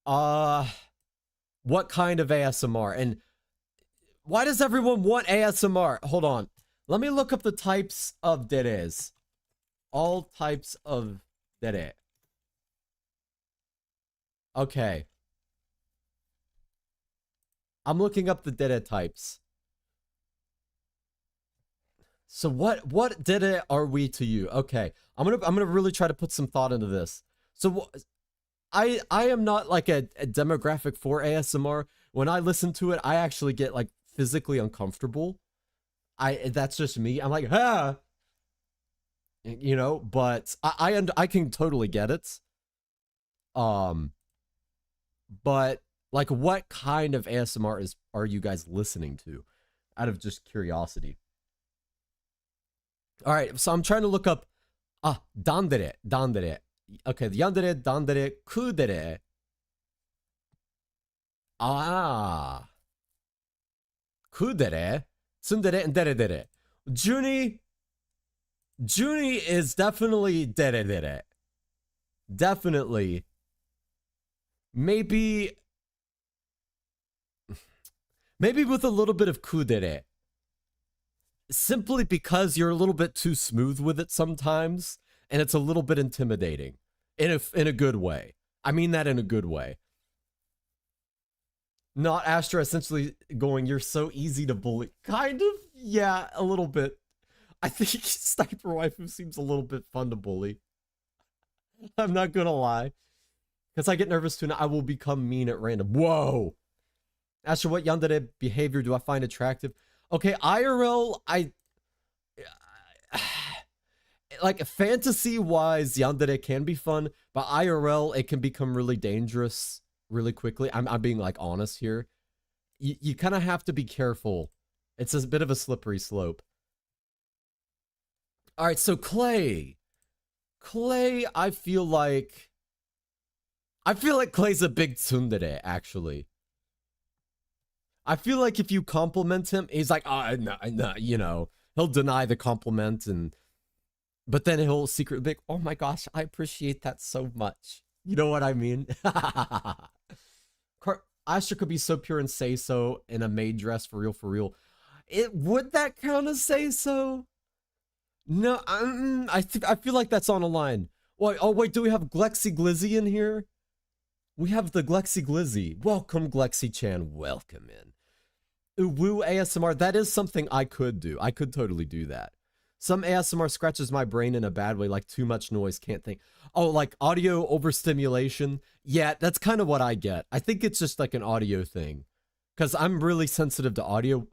What kind of ASMR? And why does everyone want ASMR? Hold on. Let me look up the types of deres. All types of dere. Okay. I'm looking up the dere types. So what dere are we to you? Okay. I'm gonna really try to put some thought into this. So I am not like a demographic for ASMR. When I listen to it, I actually get like physically uncomfortable. That's just me. I'm like, ah, you know, but I can totally get it. But like, what kind of ASMR are you guys listening to? Out of just curiosity. All right, so I'm trying to look up dandere. Okay, yandere, dandere, kudere. Kudere, tsundere, and dere. Juni is definitely dere. Definitely. Maybe with a little bit of kudere. Simply because you're a little bit too smooth with it sometimes, and it's a little bit intimidating. In a good way. I mean that in a good way. Not Astra essentially going, you're so easy to bully. Kind of, yeah, a little bit. I think Sniper Waifu seems a little bit fun to bully. I'm not gonna lie. Because I get nervous too, and I will become mean at random. Whoa! Astra, what yandere behavior do I find attractive? Okay, IRL, like, fantasy-wise, yandere can be fun, but IRL, it can become really dangerous really quickly. I'm being, like, honest here. You kind of have to be careful. It's a bit of a slippery slope. Alright, so Clay. Clay, I feel like Clay's a big tsundere, actually. I feel like if you compliment him, he's like, oh, no, you know, he'll deny the compliment, but then he'll secretly be like, oh my gosh, I appreciate that so much. You know what I mean? Astra could be so pure and say so in a maid dress for real. Would that count as say so? No, I feel like that's on a line. Wait, do we have Glexy Glizzy in here? We have the Glexy Glizzy. Welcome, Glexy Chan. Welcome in. Woo ASMR. That is something I could do. I could totally do that. Some ASMR scratches my brain in a bad way, like too much noise, can't think. Oh, like audio overstimulation. Yeah, that's kind of what I get. I think it's just like an audio thing. Because I'm really sensitive to audio.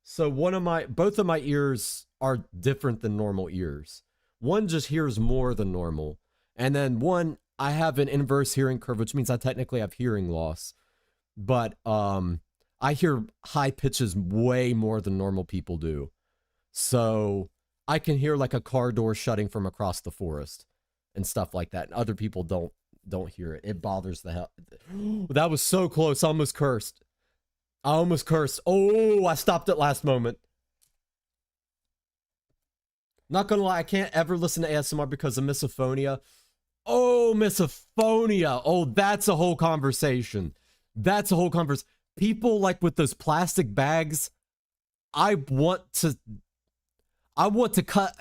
So both of my ears are different than normal ears. One just hears more than normal. And then one, I have an inverse hearing curve, which means I technically have hearing loss. But I hear high pitches way more than normal people do. So I can hear like a car door shutting from across the forest and stuff like that. And other people don't hear it. It bothers the hell. That was so close. I almost cursed. Oh, I stopped at last moment. Not gonna lie, I can't ever listen to ASMR because of misophonia. Oh, misophonia. Oh, that's a whole conversation. That's a whole conversation. People like with those plastic bags, I want to cut.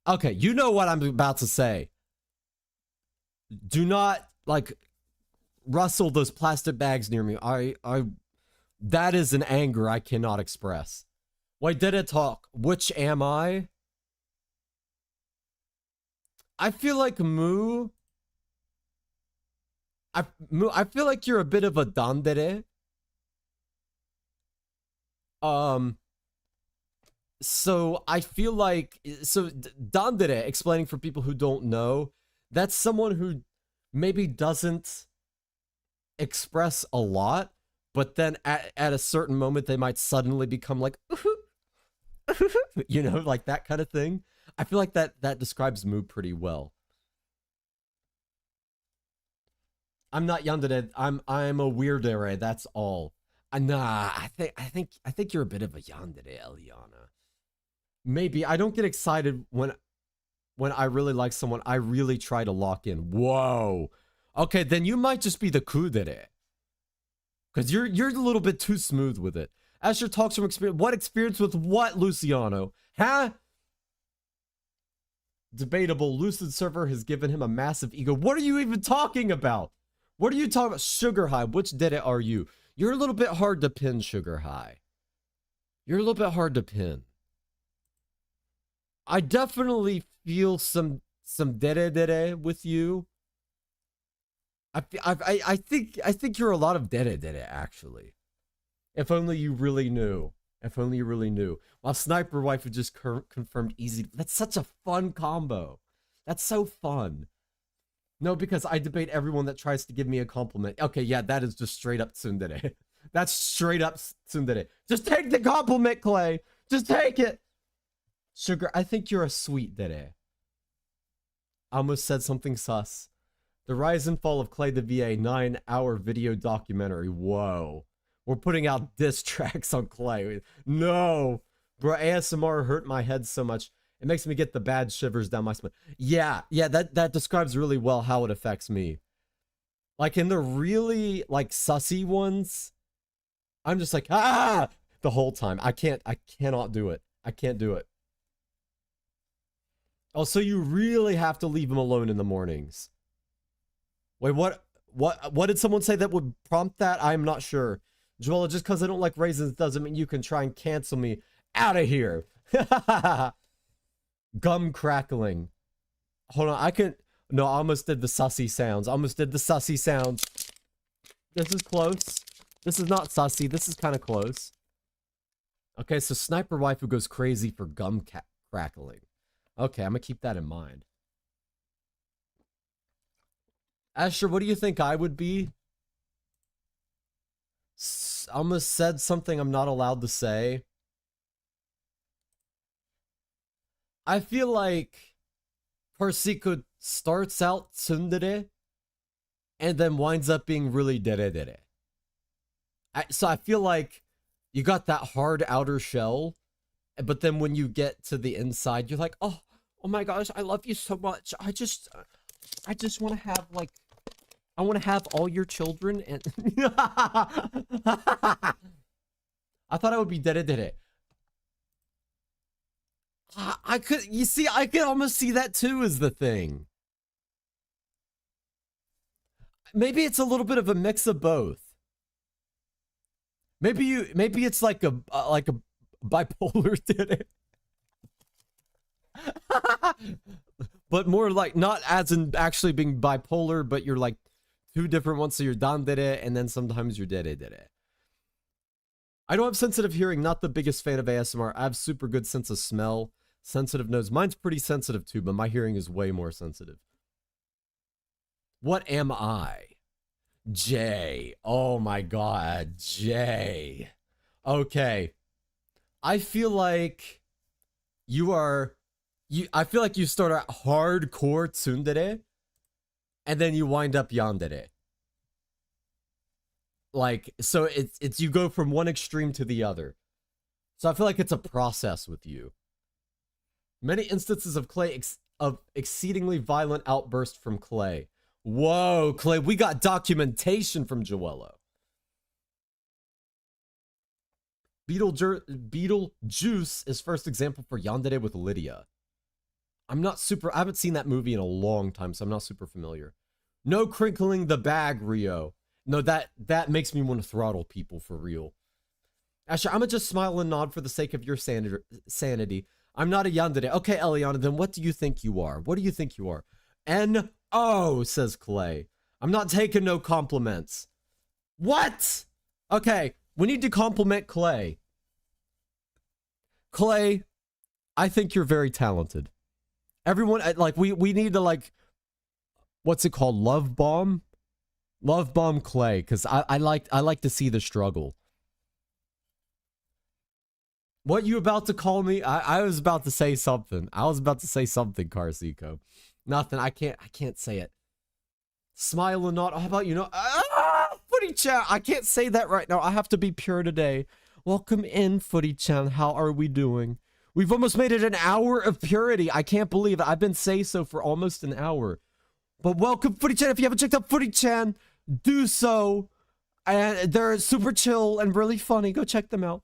Okay, you know what I'm about to say. Do not like rustle those plastic bags near me. That is an anger I cannot express. Wait, did it talk? Which am I? I feel like Moo. I feel like you're a bit of a dandere. So I feel like, dandere, explaining for people who don't know, that's someone who maybe doesn't express a lot, but then at a certain moment they might suddenly become like, you know, like that kind of thing. I feel like that describes Moo pretty well. I'm not yandere. I'm a weirdere. That's all. Nah, I think you're a bit of a yandere, Eliana. Maybe I don't get excited when I really like someone. I really try to lock in. Whoa. Okay, then you might just be the kudere. Because you're a little bit too smooth with it. Asher talks from experience. What experience with what, Luciano? Huh? Debatable. Lucid Server has given him a massive ego. What are you even talking about? What are you talking about? Sugar High, which did it are you? You're a little bit hard to pin, Sugar High. You're a little bit hard to pin. I definitely feel some dere with you. I think you're a lot of dere actually. If only you really knew. If only you really knew. While Sniper Wife had just confirmed easy. That's such a fun combo. That's so fun. No, because I debate everyone that tries to give me a compliment. Okay, yeah, that is just straight up tsundere. That's straight up tsundere. Just take the compliment, Clay. Just take it. Sugar, I think you're a sweet dere. I almost said something sus. The Rise and Fall of Clay the VA 9-hour video documentary. Whoa. We're putting out diss tracks on Clay. No. Bro, ASMR hurt my head so much. It makes me get the bad shivers down my spine. Yeah, that describes really well how it affects me. Like in the really like sussy ones, I'm just like, ah, the whole time. I cannot do it. I can't do it. Oh, so you really have to leave him alone in the mornings. Wait, what did someone say that would prompt that? I'm not sure. Joella, just because I don't like raisins doesn't mean you can try and cancel me out of here. Gum crackling. Hold on, no, I almost did the sussy sounds. This is close. This is not sussy. This is kind of close. Okay, so Sniper Waifu goes crazy for gum crackling. Okay, I'm gonna keep that in mind. Asher, what do you think I would be? I almost said something I'm not allowed to say. I feel like Persiko starts out tsundere and then winds up being really dere. So I feel like you got that hard outer shell, but then when you get to the inside, you're like, oh my gosh, I love you so much. I just want to have like, I want to have all your children and I thought I would be dere. I could almost see that too as the thing. Maybe it's a little bit of a mix of both. Maybe it's like a bipolar dere. But more like not as in actually being bipolar, but you're like two different ones. So you're dandere and then sometimes you're dere. I don't have sensitive hearing, not the biggest fan of ASMR. I have super good sense of smell, sensitive nose. Mine's pretty sensitive too, but my hearing is way more sensitive. What am I? Jay. Oh my god, Jay. Okay. I feel like you are... I feel like you start at hardcore tsundere, and then you wind up yandere. Like, so it's you go from one extreme to the other. So I feel like it's a process with you. Many instances of Clay of exceedingly violent outbursts from Clay. Whoa, Clay, we got documentation from Joello. Beetlejuice is first example for yandere with Lydia. I haven't seen that movie in a long time, so I'm not super familiar. No crinkling the bag, Rio. No, that makes me want to throttle people for real. Actually, I'm gonna just smile and nod for the sake of your sanity. I'm not a yandere. Okay, Eliana, then what do you think you are? What do you think you are? N-O, says Clay. I'm not taking no compliments. What? Okay, we need to compliment Clay. Clay, I think you're very talented. Everyone, like, we need to, like, what's it called? Love bomb? Love bomb Clay, because I like to see the struggle. What you about to call me? I was about to say something. I was about to say something, Carsico. Nothing. I can't say it. Smile or not. How about you know? Footy chan. I can't say that right now. I have to be pure today. Welcome in, Footy chan. How are we doing? We've almost made it an hour of purity. I can't believe it. I've been seiso for almost an hour. But welcome, Footy chan. If you haven't checked out Footy chan, do so. And they're super chill and really funny. Go check them out.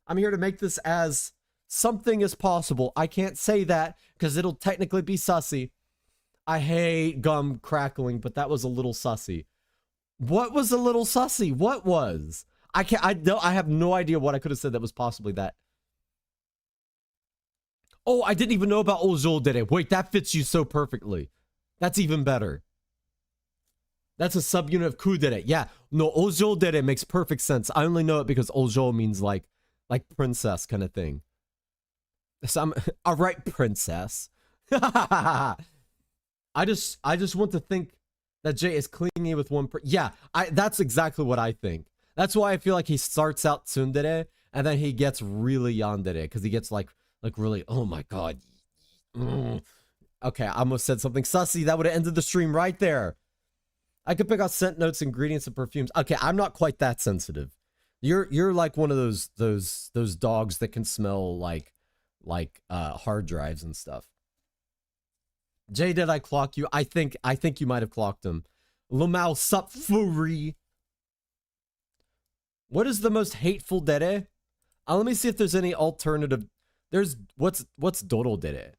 I'm here to make this as something as possible. I can't say that because it'll technically be sussy. I hate gum crackling, but that was a little sussy. What was a little sussy? What was? I have no idea what I could have said that was possibly that. Oh, I didn't even know about Ojol did it. Wait, that fits you so perfectly. That's even better. That's a subunit of Ku did it. Yeah, no, Ojol did it makes perfect sense. I only know it because Ojol means like princess kind of thing. So I'm all right, princess. I just want to think that Jay is clingy with one. Yeah, that's exactly what I think. That's why I feel like he starts out tsundere and then he gets really yandere because he gets like really. Oh my god. Okay, I almost said something sussy. That would have ended the stream right there. I could pick out scent notes, ingredients, and perfumes. Okay, I'm not quite that sensitive. You're like one of those dogs that can smell like hard drives and stuff. Jay, did I clock you? I think you might have clocked him. Lamau sup furi. What is the most hateful dere? Let me see if there's any alternative. There's what's doro dere?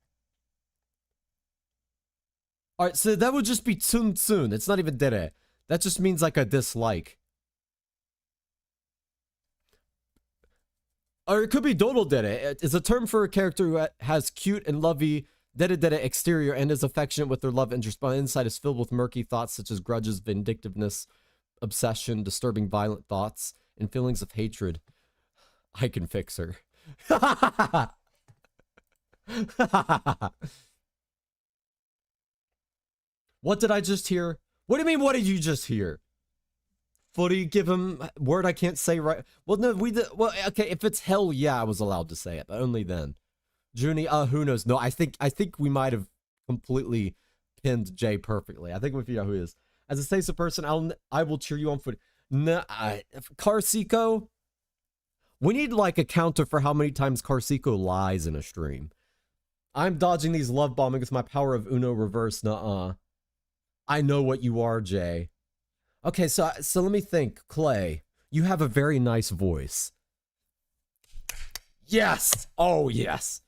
Alright, so that would just be tsun tsun. It's not even dere. That just means like a dislike. Or it could be doro dere. It's a term for a character who has cute and lovey dere dere exterior and is affectionate with their love interest, but inside is filled with murky thoughts such as grudges, vindictiveness, obsession, disturbing violent thoughts, and feelings of hatred. I can fix her. What did I just hear? What do you mean, what did you just hear? Footy, give him word I can't say right. Well, no, well, okay, if it's hell yeah, I was allowed to say it, but only then. Junie, who knows? No, I think we might have completely pinned Jay perfectly. I think we figure out who he is. As a seiso person, I will cheer you on Footy. No, Carsico, we need like a counter for how many times Carsico lies in a stream. I'm dodging these love bombing with my power of Uno reverse. Nuh-uh. I know what you are, Jay. Okay, so let me think. Clay, you have a very nice voice. Yes! Oh, yes.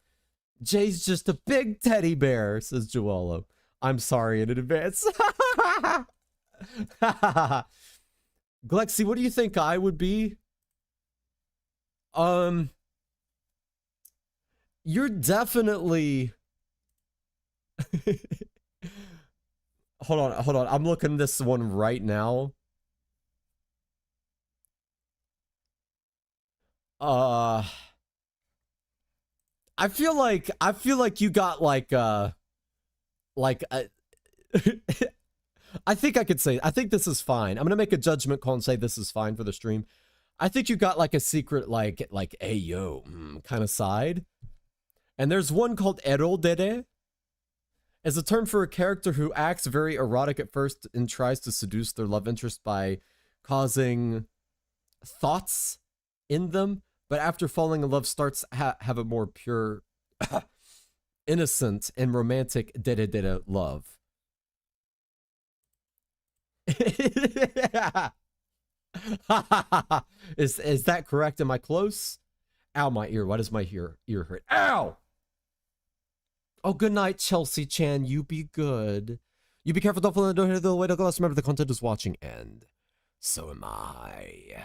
Jay's just a big teddy bear, says Joello. I'm sorry in advance. Glexy, what do you think I would be? You're definitely... Hold on. I'm looking this one right now. I feel like you got like I think I could say, I think this is fine. I'm gonna make a judgment call and say this is fine for the stream. I think you got like a secret like hey yo kind of side. And there's one called erodere. As a term for a character who acts very erotic at first and tries to seduce their love interest by causing thoughts in them, but after falling in love starts have a more pure, innocent and romantic dere love. Is that correct? Am I close? Ow, my ear. Why does my ear hurt? Ow! Oh, good night, Chelsea Chan. You be good. You be careful. Don't fall in the way to go. Remember, the content is watching end. So am I.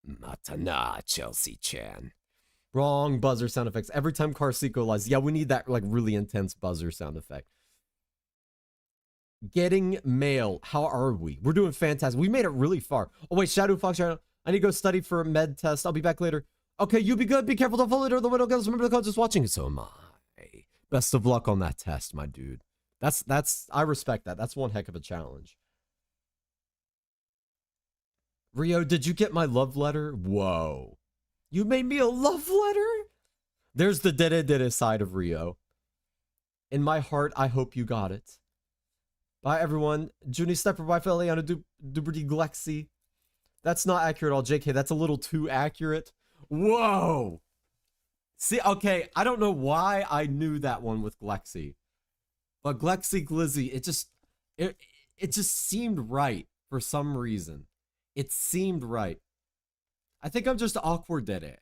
Matana, Chelsea Chan. Wrong buzzer sound effects. Every time Carsico lies. Yeah, we need that like really intense buzzer sound effect. Getting mail. How are we? We're doing fantastic. We made it really far. Oh, wait, Shadow Fox. I need to go study for a med test. I'll be back later. Okay, you be good. Be careful. Don't fall into the window. Guys, remember the coach is watching. So am I. Best of luck on that test, my dude. I respect that. That's one heck of a challenge. Rio, did you get my love letter? Whoa. You made me a love letter? There's the dede side of Rio. In my heart, I hope you got it. Bye, everyone. Junie Stepper, bye, Feliana Duberty Glexi. That's not accurate at all, JK. That's a little too accurate. Whoa. See, okay, I don't know why I knew that one with Glexi. But Glexi Glizzy, it just seemed right for some reason. It seemed right. I think I'm just awkward dere.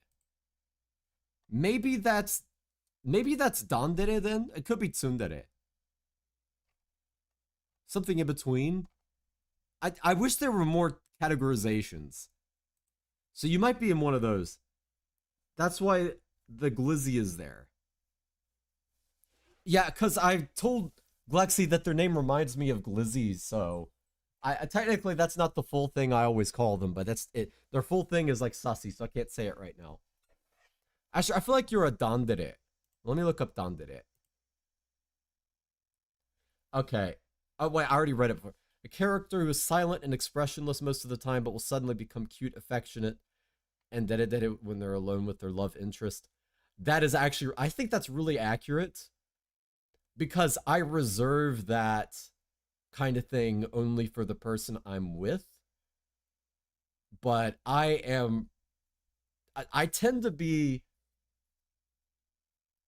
Maybe that's dandere then? It could be tsundere. Something in between. I wish there were more categorizations. So you might be in one of those. That's why the glizzy is there. Yeah, because I told Glexi that their name reminds me of glizzies, so I technically that's not the full thing I always call them, but that's it. Their full thing is like sussy, so I can't say it right now. Actually, I feel like you're a dandere. Let me look up dandere. Okay. Oh wait, I already read it before. A character who is silent and expressionless most of the time, but will suddenly become cute, affectionate, and dere when they're alone with their love interest. That is actually, I think that's really accurate. Because I reserve that kind of thing only for the person I'm with. But I tend to be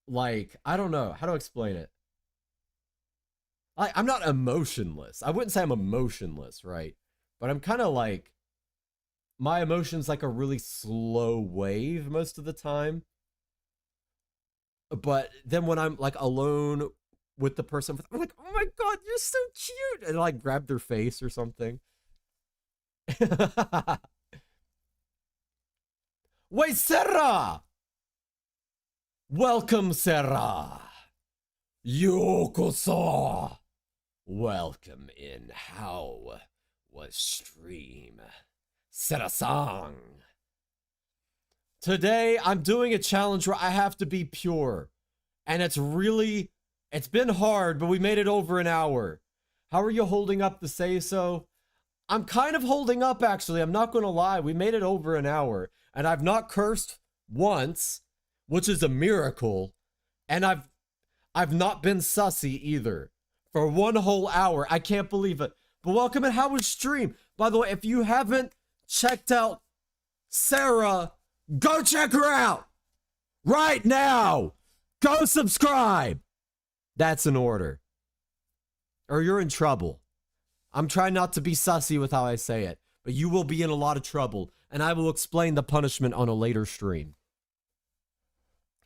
like, I don't know how to explain it. I'm not emotionless. I wouldn't say I'm emotionless, right? But I'm kind of like, my emotion's like a really slow wave most of the time. But then when I'm like alone with the person, I'm like, oh my god, you're so cute, and I like grab their face or something. Wait, Sarah! Welcome, Sarah. Yokoso. Welcome in. How was stream? Sarah-san. Today, I'm doing a challenge where I have to be pure. And it's been hard, but we made it over an hour. How are you holding up the seiso? I'm kind of holding up, actually. I'm not going to lie. We made it over an hour. And I've not cursed once, which is a miracle. And I've not been sussy either. For one whole hour. I can't believe it. But welcome and how was stream? By the way, if you haven't checked out Sarah, go check her out right now. Go subscribe. That's an order. Or you're in trouble. I'm trying not to be sussy with how I say it, but you will be in a lot of trouble, and I will explain the punishment on a later stream.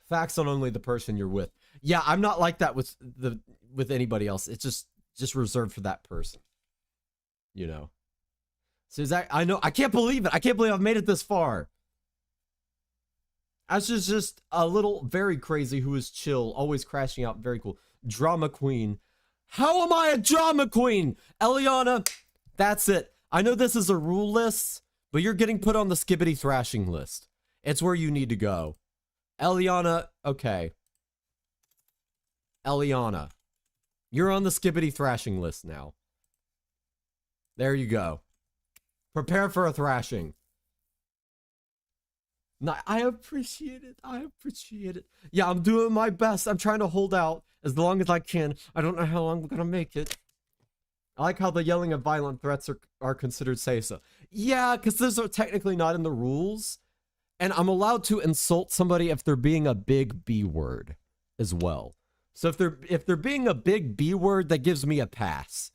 Facts on only the person you're with. Yeah, I'm not like that with anybody else. It's just reserved for that person. You know. So Zach, I know, I can't believe it. I can't believe I've made it this far. Ash is just a little very crazy who is chill, always crashing out, very cool. Drama queen. How am I a drama queen? Eliana, that's it. I know this is a rule list, but you're getting put on the skibbity thrashing list. It's where you need to go. Eliana, okay. Eliana, you're on the skibbity thrashing list now. There you go. Prepare for a thrashing. No, I appreciate it. I appreciate it. Yeah, I'm doing my best. I'm trying to hold out as long as I can. I don't know how long I'm gonna make it. I like how the yelling of violent threats are considered seiso. Yeah, because those are technically not in the rules. And I'm allowed to insult somebody if they're being a big B word as well. So if they're being a big B word, that gives me a pass.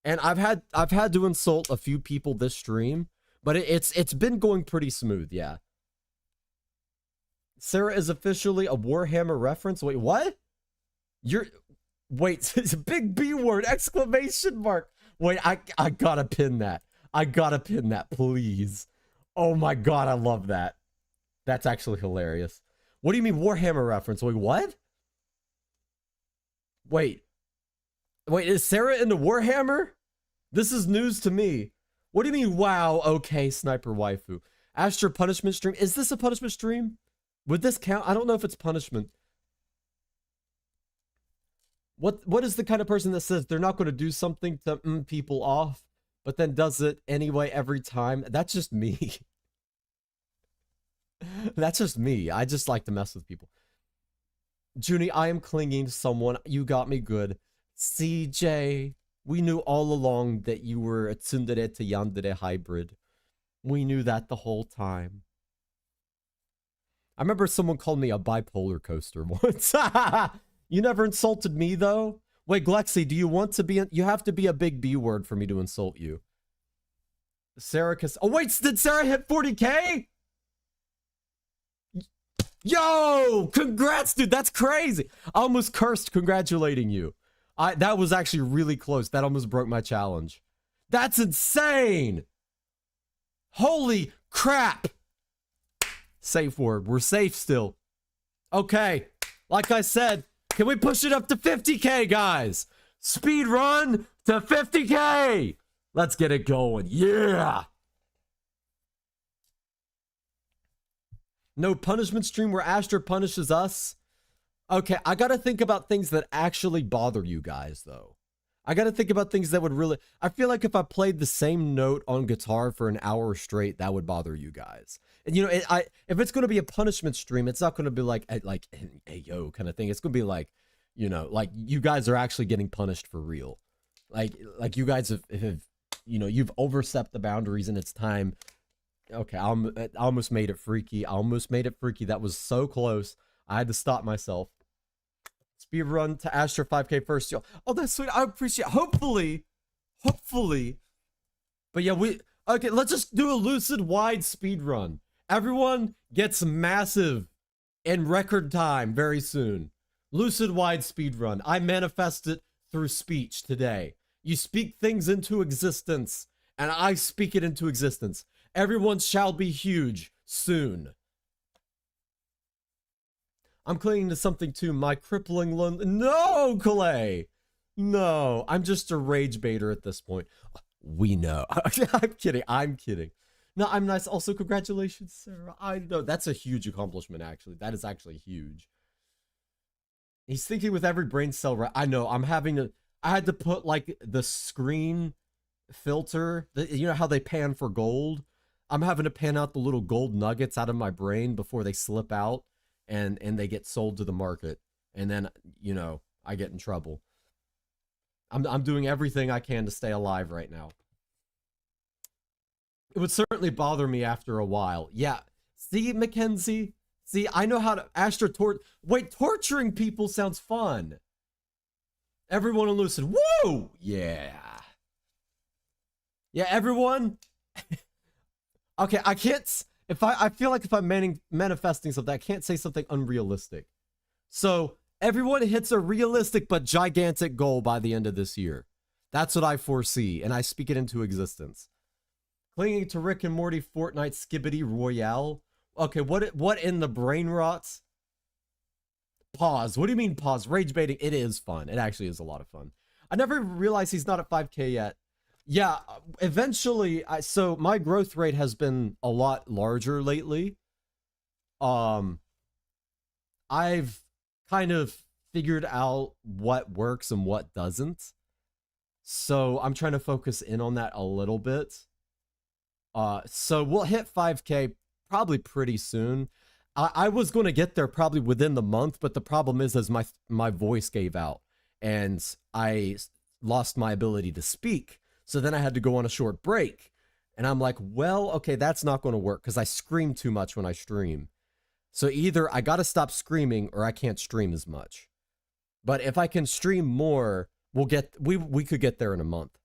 And I've had to insult a few people this stream, but it's been going pretty smooth, yeah. Sarah is officially a Warhammer reference. Wait, what? Wait, it's a big B word, exclamation mark. Wait, I gotta pin that. I gotta pin that, please. Oh my god, I love that. That's actually hilarious. What do you mean Warhammer reference? Wait, what? Wait, is Sarah into Warhammer? This is news to me. What do you mean, wow, okay, sniper waifu. Astra punishment stream. Is this a punishment stream? Would this count? I don't know if it's punishment. What is the kind of person that says they're not going to do something to people off, but then does it anyway every time? That's just me. That's just me. I just like to mess with people. Junie, I am clinging to someone. You got me good. CJ, we knew all along that you were a tsundere to yandere hybrid. We knew that the whole time. I remember someone called me a bipolar coaster once. You never insulted me, though? Wait, Glexi, do you want to be... You have to be a big B word for me to insult you. Sarah... Oh, wait, did Sarah hit 40K? Yo! Congrats, dude. That's crazy. I almost cursed congratulating you. That was actually really close. That almost broke my challenge. That's insane! Holy crap! Safe word. We're safe still. Okay. Like I said, can we push it up to 50K, guys? Speed run to 50K! Let's get it going. Yeah! No punishment stream where Astra punishes us? Okay, I gotta think about things that actually bother you guys, though. I gotta think about things that would really... I feel like if I played the same note on guitar for an hour straight, that would bother you guys. And, you know, if it's gonna be a punishment stream, it's not gonna be like hey, yo, kind of thing. It's gonna be like, you know, like, you guys are actually getting punished for real. Like you guys have you know, you've overstepped the boundaries and it's time... Okay, I almost made it freaky. I almost made it freaky. That was so close. I had to stop myself. Speed run to Astra 5K first. Yo. Oh, that's sweet. I appreciate it. Hopefully. But yeah, okay, let's just do a lucid wide speed run. Everyone gets massive in record time very soon. Lucid wide speed run. I manifest it through speech today. You speak things into existence, and I speak it into existence. Everyone shall be huge soon. I'm clinging to something too. My crippling No, Clay! No, I'm just a rage baiter at this point. We know. I'm kidding. No, I'm nice. Also, congratulations, Sarah. I know. That's a huge accomplishment, actually. That is actually huge. He's thinking with every brain cell, right? I know. I had to put, like, the screen filter. You know how they pan for gold? I'm having to pan out the little gold nuggets out of my brain before they slip out and they get sold to the market. And then, you know, I get in trouble. I'm doing everything I can to stay alive right now. It would certainly bother me after a while. Yeah. See, Mackenzie? See, I know how to... Astra Wait, torturing people sounds fun. Everyone on Lucid. Woo! Yeah. Yeah, everyone... Okay, I can't... I feel like if I'm manifesting something, I can't say something unrealistic. So, everyone hits a realistic but gigantic goal by the end of this year. That's what I foresee, and I speak it into existence. Clinging to Rick and Morty Fortnite Skibbity Royale. Okay, what in the brain rots? Pause. What do you mean pause? Rage baiting. It is fun. It actually is a lot of fun. I never realized he's not at 5K yet. Yeah, eventually, so my growth rate has been a lot larger lately. um, I've kind of figured out what works and what doesn't. So I'm trying to focus in on that a little bit. So we'll hit 5K probably pretty soon. I was going to get there probably within the month, but the problem is my voice gave out and I lost my ability to speak. So then I had to go on a short break. And I'm like, well, okay, that's not going to work because I scream too much when I stream. So either I got to stop screaming or I can't stream as much. But if I can stream more, we could get there in a month.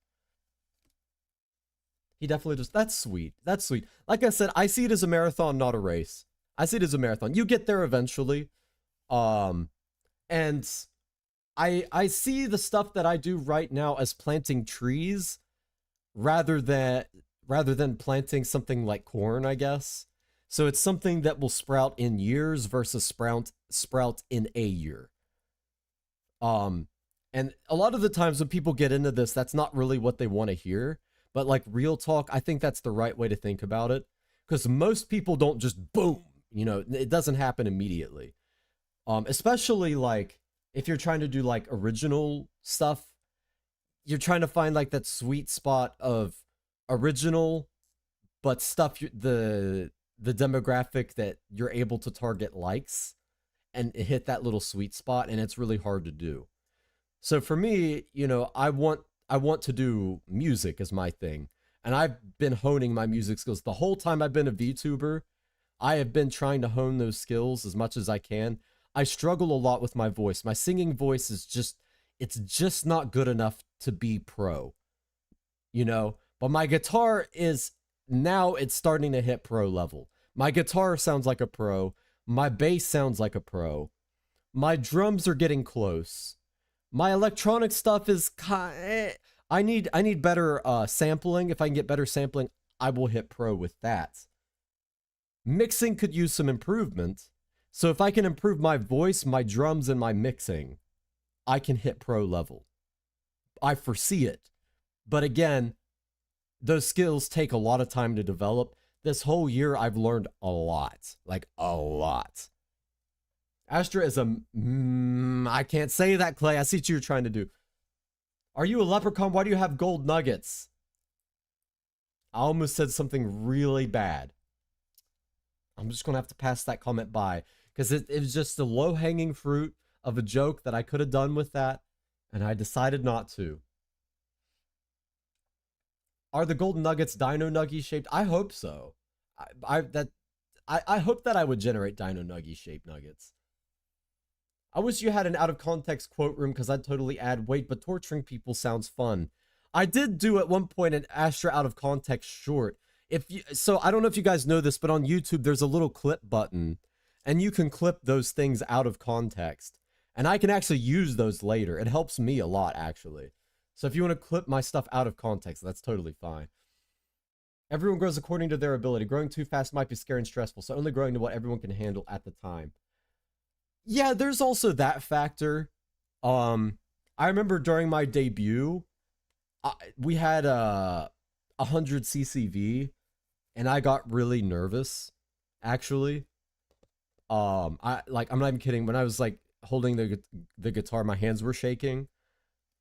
He definitely just, that's sweet. That's sweet. Like I said, I see it as a marathon, not a race. I see it as a marathon. You get there eventually. And I see the stuff that I do right now as planting trees rather than planting something like corn, I guess. So it's something that will sprout in years versus sprout in a year. And a lot of the times when people get into this, that's not really what they want to hear. But like real talk, I think that's the right way to think about it. Because most people don't just boom, you know, it doesn't happen immediately. Especially like if you're trying to do like original stuff, you're trying to find like that sweet spot of original, but stuff the demographic that you're able to target likes and hit that little sweet spot, and it's really hard to do. So for me, you know, I want to do music as my thing. And I've been honing my music skills. The whole time I've been a VTuber, I have been trying to hone those skills as much as I can. I struggle a lot with my voice. My singing voice is it's just not good enough to be pro, you know? But my guitar is, now it's starting to hit pro level. My guitar sounds like a pro. My bass sounds like a pro. My drums are getting close. My electronic stuff is I need better sampling. If I can get better sampling, I will hit pro with that. Mixing could use some improvement. So if I can improve my voice, my drums, and my mixing, I can hit pro level. I foresee it. But again, those skills take a lot of time to develop. This whole year, I've learned a lot. Like, a lot. Astra is a... I can't say that, Clay. I see what you're trying to do. Are you a leprechaun? Why do you have gold nuggets? I almost said something really bad. I'm just going to have to pass that comment by. Because it was just the low-hanging fruit of a joke that I could have done with that. And I decided not to. Are the golden nuggets dino nuggy shaped? I hope so. I hope that I would generate dino nuggy shaped nuggets. I wish you had an out of context quote room because I'd totally add wait, but torturing people sounds fun. I did do at one point an Astra out of context short. So I don't know if you guys know this, but on YouTube there's a little clip button and you can clip those things out of context. And I can actually use those later. It helps me a lot actually. So if you want to clip my stuff out of context, that's totally fine. Everyone grows according to their ability. Growing too fast might be scary and stressful, so only growing to what everyone can handle at the time. Yeah, there's also that factor. I remember during my debut, we had 100 CCV, and I got really nervous, actually. I'm not even kidding. When I was like holding the guitar, my hands were shaking.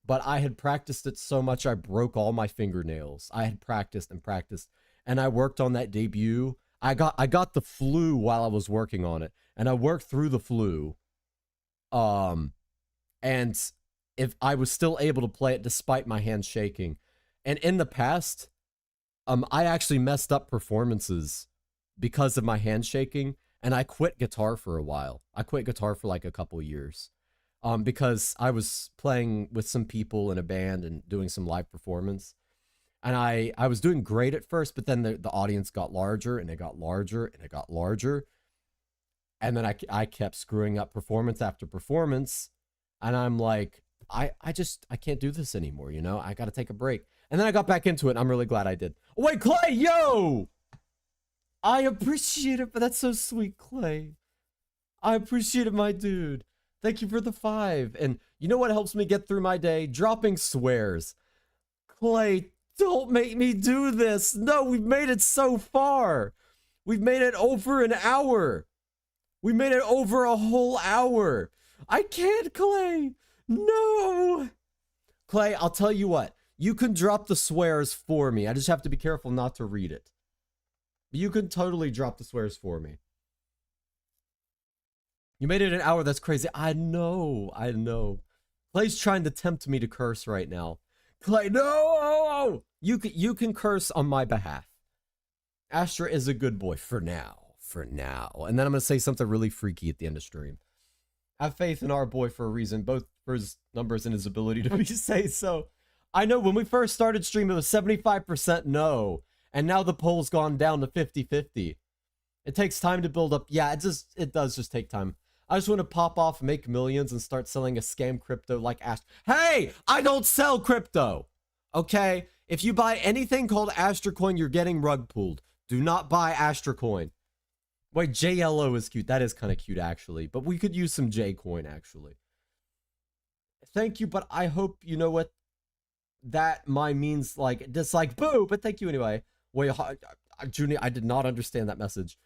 But I had practiced it so much, I broke all my fingernails. I had practiced and practiced, and I worked on that debut. I got the flu while I was working on it, and I worked through the flu. And if I was still able to play it despite my hands shaking. And in the past, I actually messed up performances because of my hands shaking, and I quit guitar for a while. I quit guitar for like a couple years. Because I was playing with some people in a band and doing some live performance. And I was doing great at first, but then the audience got larger, and it got larger, and it got larger. And then I kept screwing up performance after performance. And I'm like, I can't do this anymore, you know? I got to take a break. And then I got back into it, and I'm really glad I did. Oh, wait, Clay, yo! I appreciate it, but that's so sweet, Clay. I appreciate it, my dude. Thank you for the 5. And you know what helps me get through my day? Dropping swears. Clay, don't make me do this. No, we've made it so far. We've made it over an hour. We made it over a whole hour. I can't, Clay. No. Clay, I'll tell you what. You can drop the swears for me. I just have to be careful not to read it. You can totally drop the swears for me. You made it an hour. That's crazy. I know. I know. Clay's trying to tempt me to curse right now. Clay, no! You can curse on my behalf. Astra is a good boy for now. For now. And then I'm going to say something really freaky at the end of stream. Have faith in our boy for a reason, both for his numbers and his ability to be say-so. I know when we first started stream, it was 75% no. And now the poll's gone down to 50-50. It takes time to build up. Yeah, it does just take time. I just want to pop off, make millions, and start selling a scam crypto like Astra. Hey, I don't sell crypto. Okay? If you buy anything called Astra Coin, you're getting rug pulled. Do not buy Astra Coin. Wait, JLO is cute. That is kind of cute, actually. But we could use some J Coin, actually. Thank you, but I hope you know what that my means, like, dislike. Boo! But thank you anyway. Wait, Junior, I did not understand that message.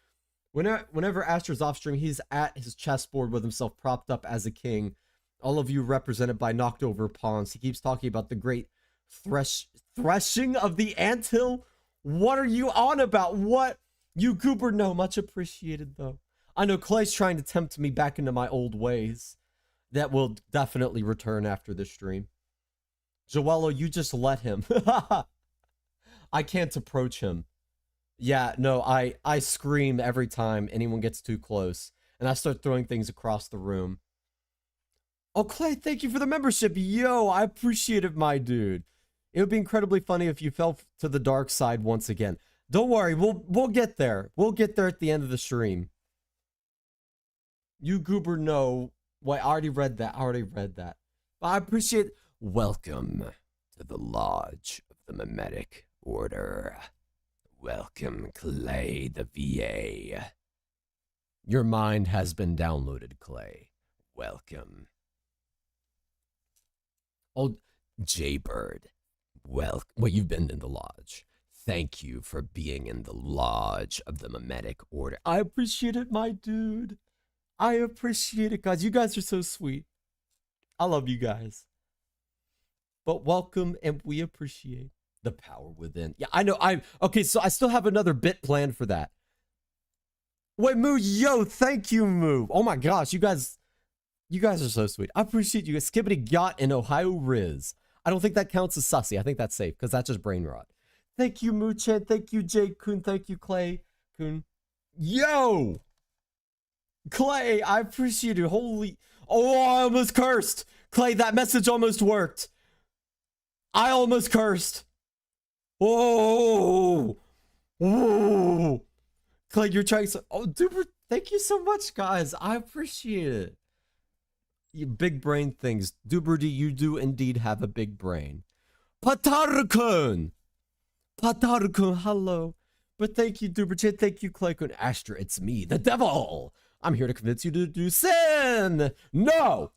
Whenever Astra's off stream, he's at his chessboard with himself propped up as a king. All of you represented by knocked over pawns. He keeps talking about the great threshing of the anthill. What are you on about? What? You goober, no. Much appreciated, though. I know Clay's trying to tempt me back into my old ways. That will definitely return after this stream. Joello, you just let him. I can't approach him. Yeah, no, I scream every time anyone gets too close. And I start throwing things across the room. Oh, Clay, thank you for the membership. Yo, I appreciate it, my dude. It would be incredibly funny if you fell to the dark side once again. Don't worry, we'll get there. We'll get there at the end of the stream. You goober, no. Wait, I already read that. But I appreciate... Welcome to the Lodge of the Mimetic Order. Welcome, Clay the VA. Your mind has been downloaded, Clay. Welcome. Oh, Jaybird. Well, you've been in the Lodge. Thank you for being in the Lodge of the Mimetic Order. I appreciate it, my dude. I appreciate it, guys. You guys are so sweet. I love you guys. But welcome, and we appreciate the power within. Yeah, I know. Okay, so I still have another bit planned for that. Wait, Moo, yo, thank you, Moo. Oh my gosh, you guys are so sweet. I appreciate you guys. Skibbity Got in Ohio Riz. I don't think that counts as sussy. I think that's safe, because that's just brain rot. Thank you, Moo Chan. Thank you, Jay Kun. Thank you, Clay Kun. Yo! Clay, I appreciate it. Holy... Oh, I almost cursed. Clay, that message almost worked. I almost cursed. Whoa! Whoa! Clay, you're trying so... Oh, dude, thank you so much, guys. I appreciate it. You big brain things. Duberdy, you do indeed have a big brain. Patarkun! Patarkun, hello. But thank you, Duberchin. Thank you, Claykun. Astra, it's me, the devil. I'm here to convince you to do sin. No!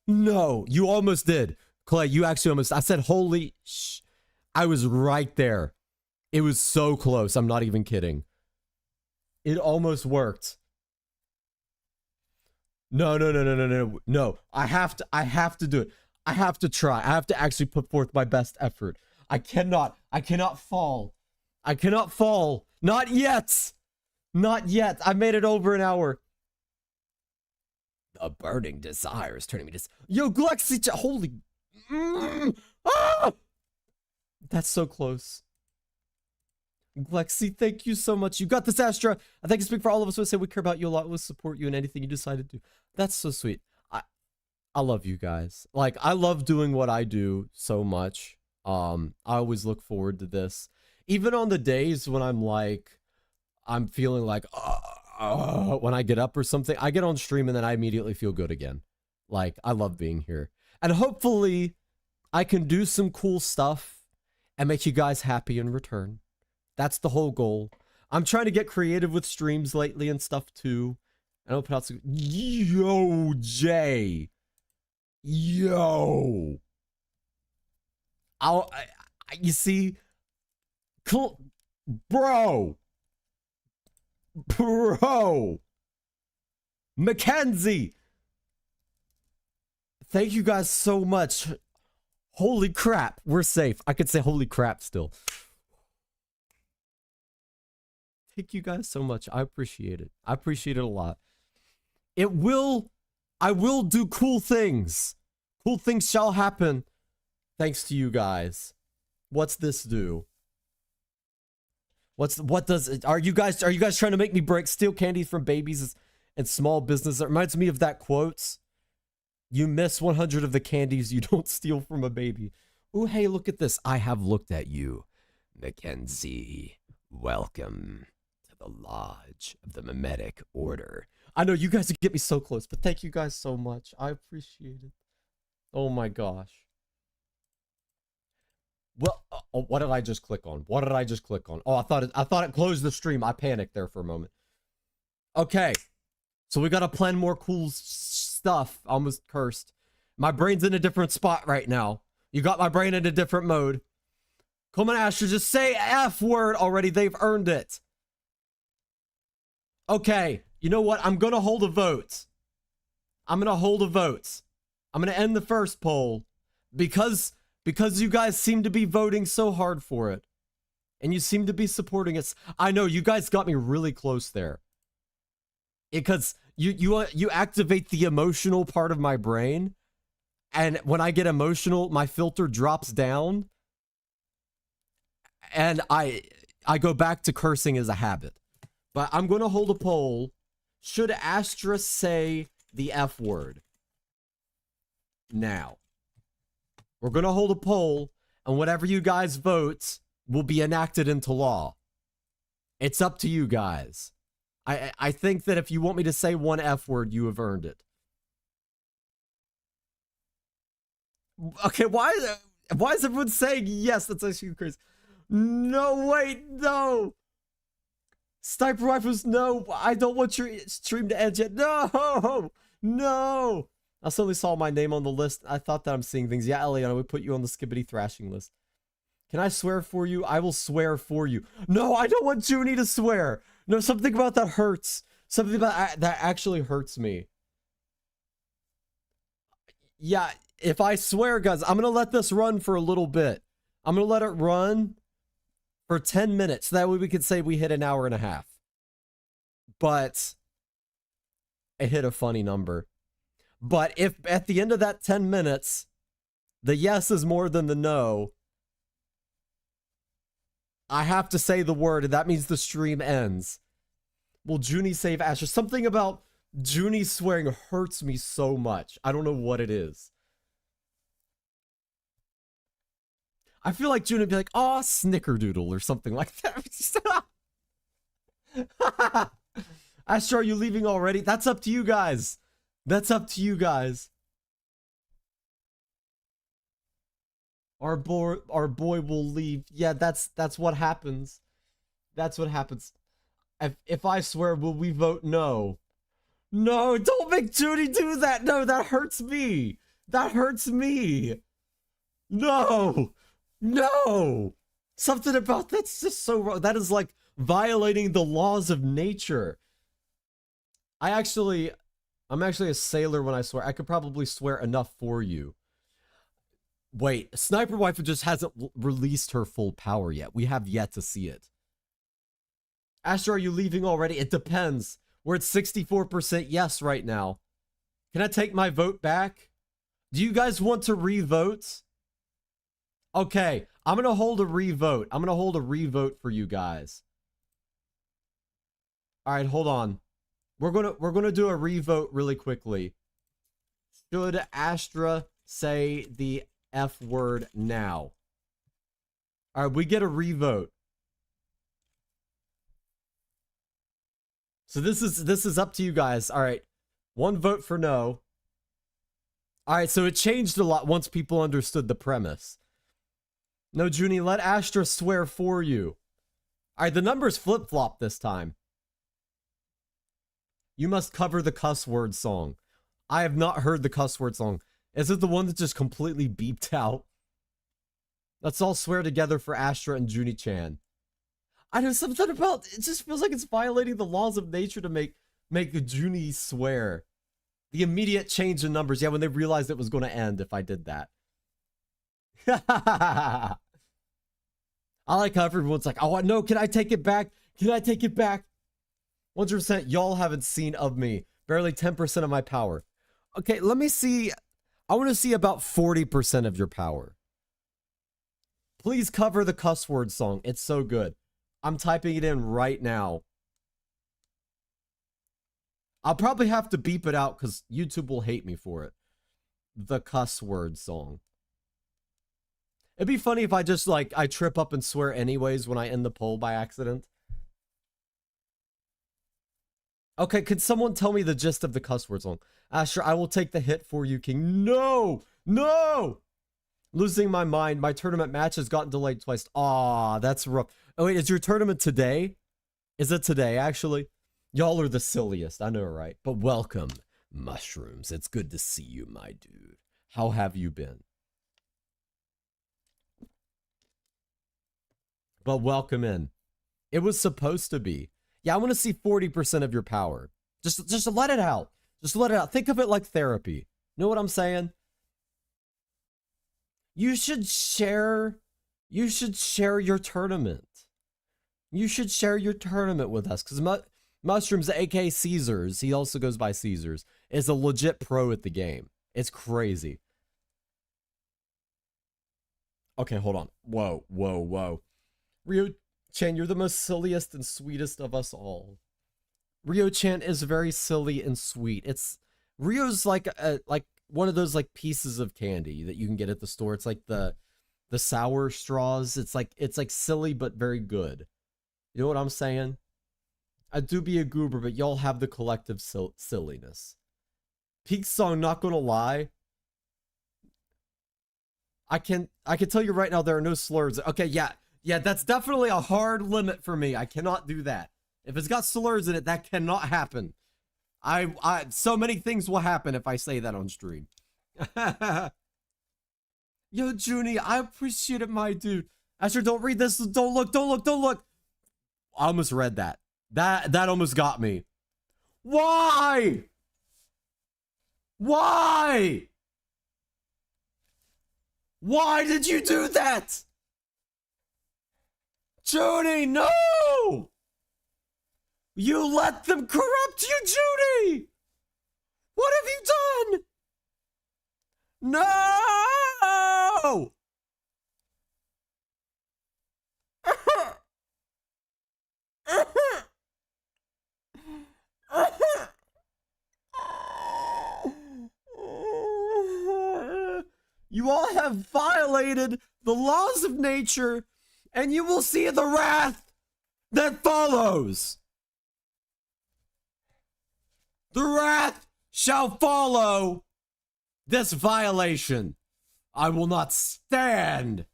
No, you almost did. Clay, you actually almost... I said, holy... Shh. I was right there. It was so close. I'm not even kidding. It almost worked. No. No. I have to do it. I have to try. I have to actually put forth my best effort. I cannot fall. I cannot fall. Not yet. Not yet. I made it over an hour. The burning desire is turning me to... Yo, Glexy... Holy... Ah! That's so close. Glexy, thank you so much. You got this, Astra. I think I speak for all of us. We say we care about you a lot. We'll support you in anything you decide to do. That's so sweet. I love you guys. Like, I love doing what I do so much. I always look forward to this. Even on the days when I'm feeling like, when I get up or something, I get on stream and then I immediately feel good again. Like, I love being here. And hopefully, I can do some cool stuff and make you guys happy in return. That's the whole goal. I'm trying to get creative with streams lately and stuff too. I don't put out some... Yo, Jay. Yo. You see? Cool. Bro. Mackenzie! Thank you guys so much. Holy crap, we're safe. I could say holy crap still. Thank you guys so much. I appreciate it. I appreciate it a lot. I will do cool things. Cool things shall happen thanks to you guys. What's this do? What does it, are you guys trying to make me break steal candy from babies and small business? It reminds me of that quote. You miss 100 of the candies you don't steal from a baby. Ooh, hey, look at this. I have looked at you, Mackenzie. Welcome to the Lodge of the Mimetic Order. I know you guys get me so close, but thank you guys so much. I appreciate it. Oh my gosh. Well, what did I just click on? What did I just click on? Oh, I thought it closed the stream. I panicked there for a moment. Okay. So we gotta plan more cool stuff. I almost cursed. My brain's in a different spot right now. You got my brain in a different mode. Come on, Asher, just say F word already. They've earned it. Okay. You know what? I'm gonna hold a vote. I'm gonna hold a vote. I'm gonna end the first poll. Because you guys seem to be voting so hard for it. And you seem to be supporting it. I know, you guys got me really close there. Because you activate the emotional part of my brain. And when I get emotional, my filter drops down. And I go back to cursing as a habit. But I'm going to hold a poll. Should Astra say the F word? Now. We're going to hold a poll, and whatever you guys vote will be enacted into law. It's up to you guys. I think that if you want me to say one F word, you have earned it. Okay, why is everyone saying yes? That's actually crazy. No, wait, no. Sniper Rifles, no. I don't want your stream to end yet. No, no. I suddenly saw my name on the list. I thought that I'm seeing things. Yeah, Eliana, we put you on the Skibbity Thrashing list. Can I swear for you? I will swear for you. No, I don't want Junie to swear. No, something about that hurts. Something about that actually hurts me. Yeah, if I swear, guys, I'm going to let this run for a little bit. I'm going to let it run for 10 minutes. That way we could say we hit an hour and a half. But it hit a funny number. But if at the end of that 10 minutes, the yes is more than the no, I have to say the word, and that means the stream ends. Will Junie save Asher? Something about Junie swearing hurts me so much. I don't know what it is. I feel like Junie would be like, "Aw, snickerdoodle," or something like that. Asher, are you leaving already? That's up to you guys. That's up to you guys. Our boy will leave. Yeah, that's what happens. That's what happens. If I swear, will we vote no? No, don't make Judy do that. No, that hurts me. That hurts me. No. No. Something about that's just so wrong. That is like violating the laws of nature. I'm actually a sailor when I swear. I could probably swear enough for you. Wait, Sniper Wife just hasn't released her full power yet. We have yet to see it. Asher, are you leaving already? It depends. We're at 64% yes right now. Can I take my vote back? Do you guys want to re-vote? Okay, I'm going to hold a re-vote. I'm going to hold a re-vote for you guys. All right, hold on. We're gonna do a re-vote really quickly. Should Astra say the F word now? All right, we get a re-vote. So this is up to you guys. All right, one vote for no. All right, so it changed a lot once people understood the premise. No, Junie, let Astra swear for you. All right, the numbers flip-flop this time. You must cover the cuss word song. I have not heard the cuss word song. Is it the one that just completely beeped out? Let's all swear together for Astra and Junie-chan. I know something about it just feels like it's violating the laws of nature to make make Junie swear. The immediate change in numbers. Yeah, when they realized it was going to end if I did that. I like how everyone's like, oh, no, can I take it back? Can I take it back? 100% y'all haven't seen of me. Barely 10% of my power. Okay, let me see. I want to see about 40% of your power. Please cover the cuss word song. It's so good. I'm typing it in right now. I'll probably have to beep it out because YouTube will hate me for it. The cuss word song. It'd be funny if I just, like, I trip up and swear anyways when I end the poll by accident. Okay, could someone tell me the gist of the cuss word song? Asher, I will take the hit for you, King. No! No! Losing my mind. My tournament match has gotten delayed twice. Aw, that's rough. Oh, wait, is your tournament today? Is it today, actually? Y'all are the silliest. I know, right? But welcome, Mushrooms. It's good to see you, my dude. How have you been? But welcome in. It was supposed to be. Yeah, I want to see 40% of your power. Just let it out. Just let it out. Think of it like therapy. Know what I'm saying? You should share your tournament. You should share your tournament with us because Mushrooms, aka Caesars, he also goes by Caesars, is a legit pro at the game. It's crazy. Okay, hold on. Whoa, whoa, whoa. Ryo-chan, you're the most silliest and sweetest of us all. Ryo-chan is very silly and sweet. Ryo's like one of those like pieces of candy that you can get at the store. It's like the sour straws. It's like silly but very good. You know what I'm saying? I do be a goober, but y'all have the collective silliness. Peak song, not gonna lie. I can tell you right now there are no slurs. Okay, yeah, that's definitely a hard limit for me. I cannot do that. If it's got slurs in it, that cannot happen. So many things will happen if I say that on stream. Yo, Junie, I appreciate it, my dude. Asher, don't read this. Don't look. I almost read that. That almost got me. Why? Why? Why did you do that? Junie, no! You let them corrupt you, Junie! What have you done? No! You all have violated the laws of nature, and you will see the wrath that follows. The wrath shall follow this violation. I will not stand.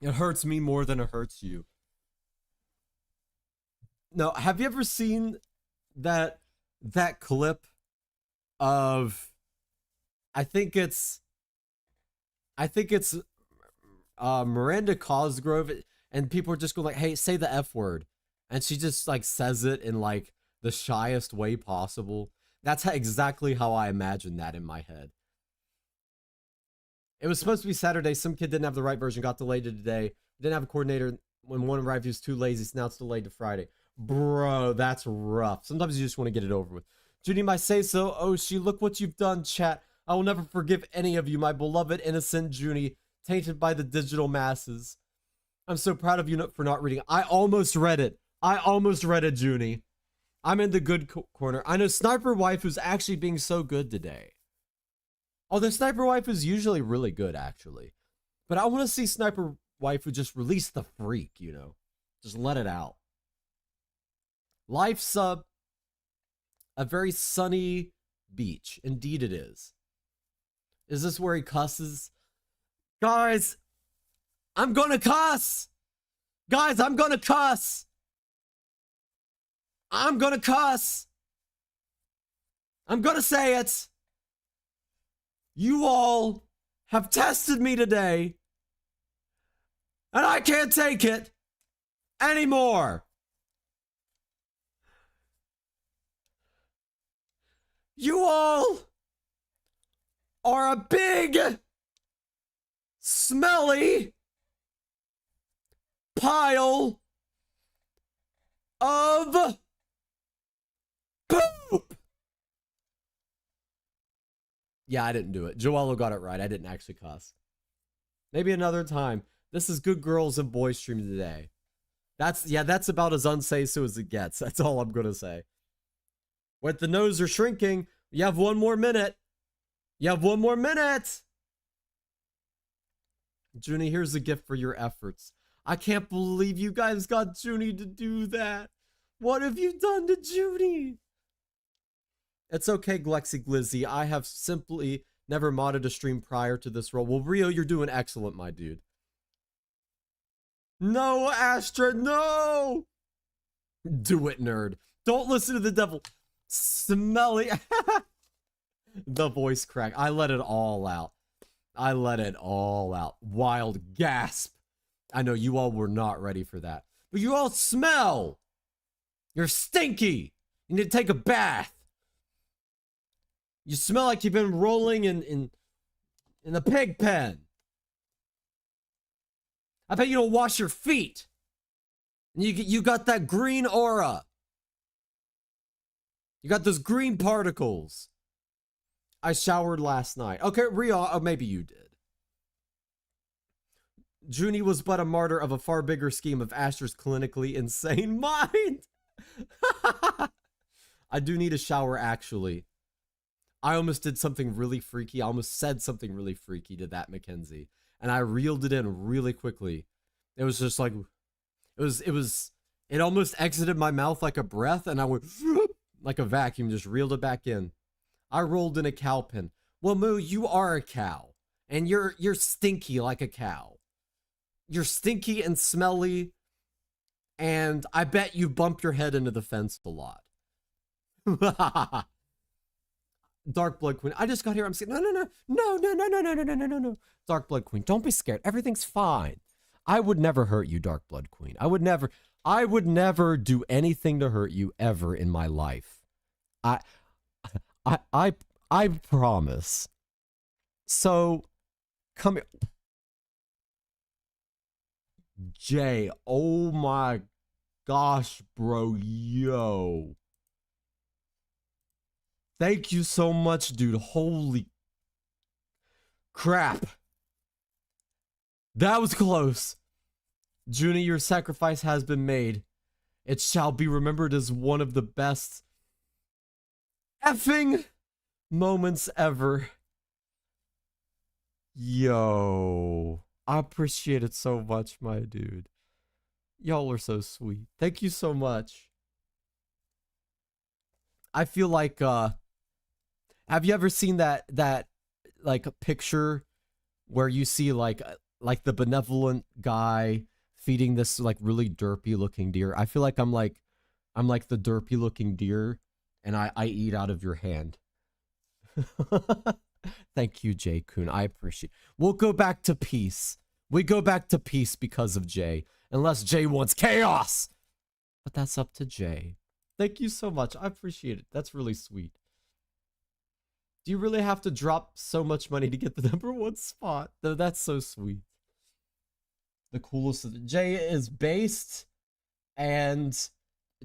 It hurts me more than it hurts you. No, have you ever seen that clip of I think it's Miranda Cosgrove, and people are just going like, hey, say the F word, and she just like says it in like the shyest way possible. That's exactly how I imagine that in my head. It was supposed to be Saturday. Some kid didn't have the right version, got delayed to today. Didn't have a coordinator. When one arrived, he was too lazy, so now it's delayed to Friday. Bro, that's rough. Sometimes you just want to get it over with. Junie, my seiso. Oh, look what you've done, chat. I will never forgive any of you, my beloved innocent Junie, tainted by the digital masses. I'm so proud of you for not reading. I almost read it. Junie. I'm in the good corner. I know Sniper Wife who's actually being so good today. Although Sniper Wife is usually really good, actually. But I want to see Sniper Wife who just release the freak, you know. Just let it out. Life sub. A very sunny beach. Indeed it is. Is this where he cusses? Guys, I'm gonna cuss. Guys, I'm gonna cuss. I'm gonna cuss. I'm gonna say it. You all have tested me today, and I can't take it anymore. You all are a big, smelly pile of poop. Yeah, I didn't do it. Joello got it right. I didn't actually cuss. Maybe another time. This is good girls and boys stream today. That's about as unseiso as it gets. That's all I'm gonna say. Wait, the nose are shrinking. You have 1 more minute. You have 1 more minute. Junie, here's a gift for your efforts. I can't believe you guys got Junie to do that. What have you done to Junie? It's okay, Glexy Glizzy. I have simply never modded a stream prior to this role. Well, Rio, you're doing excellent, my dude. No, Astra, no! Do it, nerd. Don't listen to the devil. Smelly. The voice crack. I let it all out. I let it all out. Wild gasp. I know you all were not ready for that. But you all smell. You're stinky. You need to take a bath. You smell like you've been rolling in the pig pen. I bet you don't wash your feet. And you got that green aura. You got those green particles. I showered last night. Okay, Rio, oh, maybe you did. Junie was but a martyr of a far bigger scheme of Astra's clinically insane mind. I do need a shower, actually. I almost did something really freaky. I almost said something really freaky to that Mackenzie. And I reeled it in really quickly. It was just like, it almost exited my mouth like a breath, and I went like a vacuum, just reeled it back in. I rolled in a cow pen. Well, Moo, you are a cow, and you're stinky like a cow. You're stinky and smelly, and I bet you bump your head into the fence a lot. Dark Blood Queen. I just got here. I'm saying, no. Dark Blood Queen, don't be scared. Everything's fine. I would never hurt you, Dark Blood Queen. I would never do anything to hurt you ever in my life. I promise. So, come here. Jay, oh my gosh, bro, yo. Thank you so much, dude. Holy crap. That was close. Junie, your sacrifice has been made. It shall be remembered as one of the best effing moments ever. Yo. I appreciate it so much, my dude. Y'all are so sweet. Thank you so much. I feel like, have you ever seen that like a picture where you see like the benevolent guy feeding this like really derpy looking deer? I feel like I'm like the derpy looking deer, and I eat out of your hand. Thank you, Jay Kun. I appreciate. We'll go back to peace. We go back to peace because of Jay, unless Jay wants chaos. But that's up to Jay. Thank you so much. I appreciate it. That's really sweet. Do you really have to drop so much money to get the #1 spot? Though that's so sweet. The coolest. Jay is based, and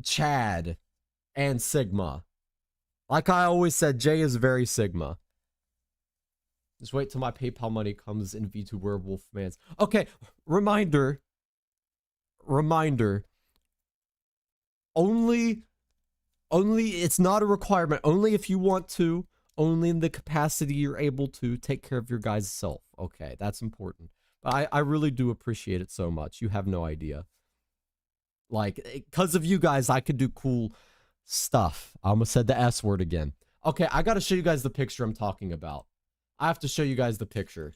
Chad, and Sigma. Like I always said, Jay is very Sigma. Just wait till my PayPal money comes in vtuber Wolfman's. Okay, reminder. Only, it's not a requirement. Only if you want to. Only in the capacity you're able to take care of your guys' self. Okay, that's important. But I really do appreciate it so much. You have no idea. Like, because of you guys, I could do cool stuff. I almost said the S word again. Okay, I gotta show you guys the picture I'm talking about. I have to show you guys the picture.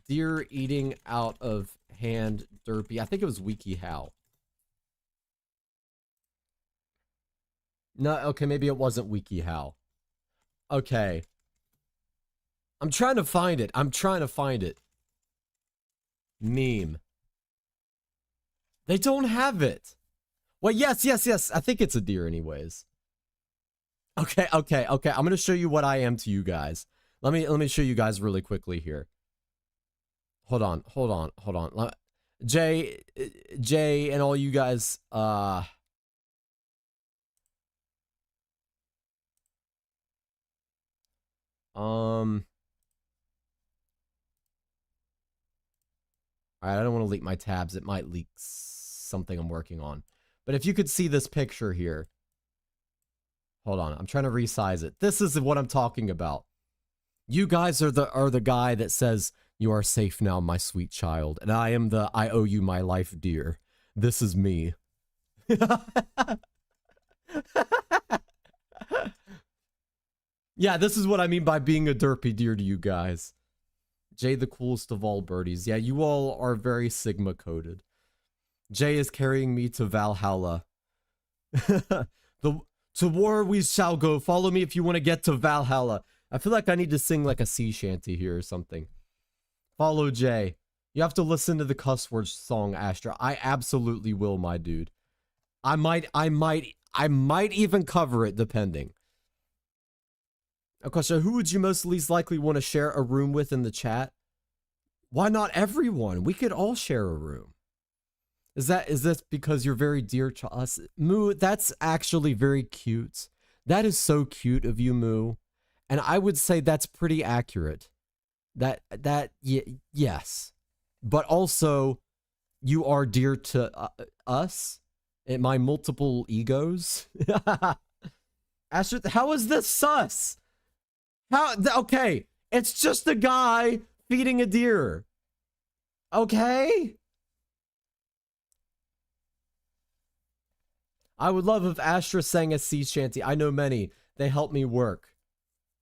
Deer eating out of hand derpy. I think it was WikiHow. No, okay, maybe it wasn't WikiHow. Okay. I'm trying to find it. I'm trying to find it. Meme. They don't have it. Well, yes. I think it's a deer anyways. Okay. I'm going to show you what I am to you guys. Let me show you guys really quickly here. Hold on. Jay and all you guys, Alright, I don't want to leak my tabs. It might leak something I'm working on. But if you could see this picture here. Hold on, I'm trying to resize it. This is what I'm talking about. You guys are the guy that says, "You are safe now, my sweet child." And I am the "I owe you my life, dear." This is me. Yeah, this is what I mean by being a derpy deer to you guys. Jay, the coolest of all birdies. Yeah, you all are very Sigma coded. Jay is carrying me to Valhalla. To war we shall go. Follow me if you want to get to Valhalla. I feel like I need to sing like a sea shanty here or something. Follow Jay. You have to listen to the cuss word song, Astra. I absolutely will, my dude. I might even cover it depending. A question, who would you most least likely want to share a room with in the chat? Why not everyone? We could all share a room. Is this because you're very dear to us? Moo, that's actually very cute. That is so cute of you, Moo. And I would say that's pretty accurate. Yes. But also, you are dear to us and my multiple egos. Astrid, how is this sus? Okay, it's just a guy feeding a deer. Okay? I would love if Astra sang a sea shanty. I know many. They help me work.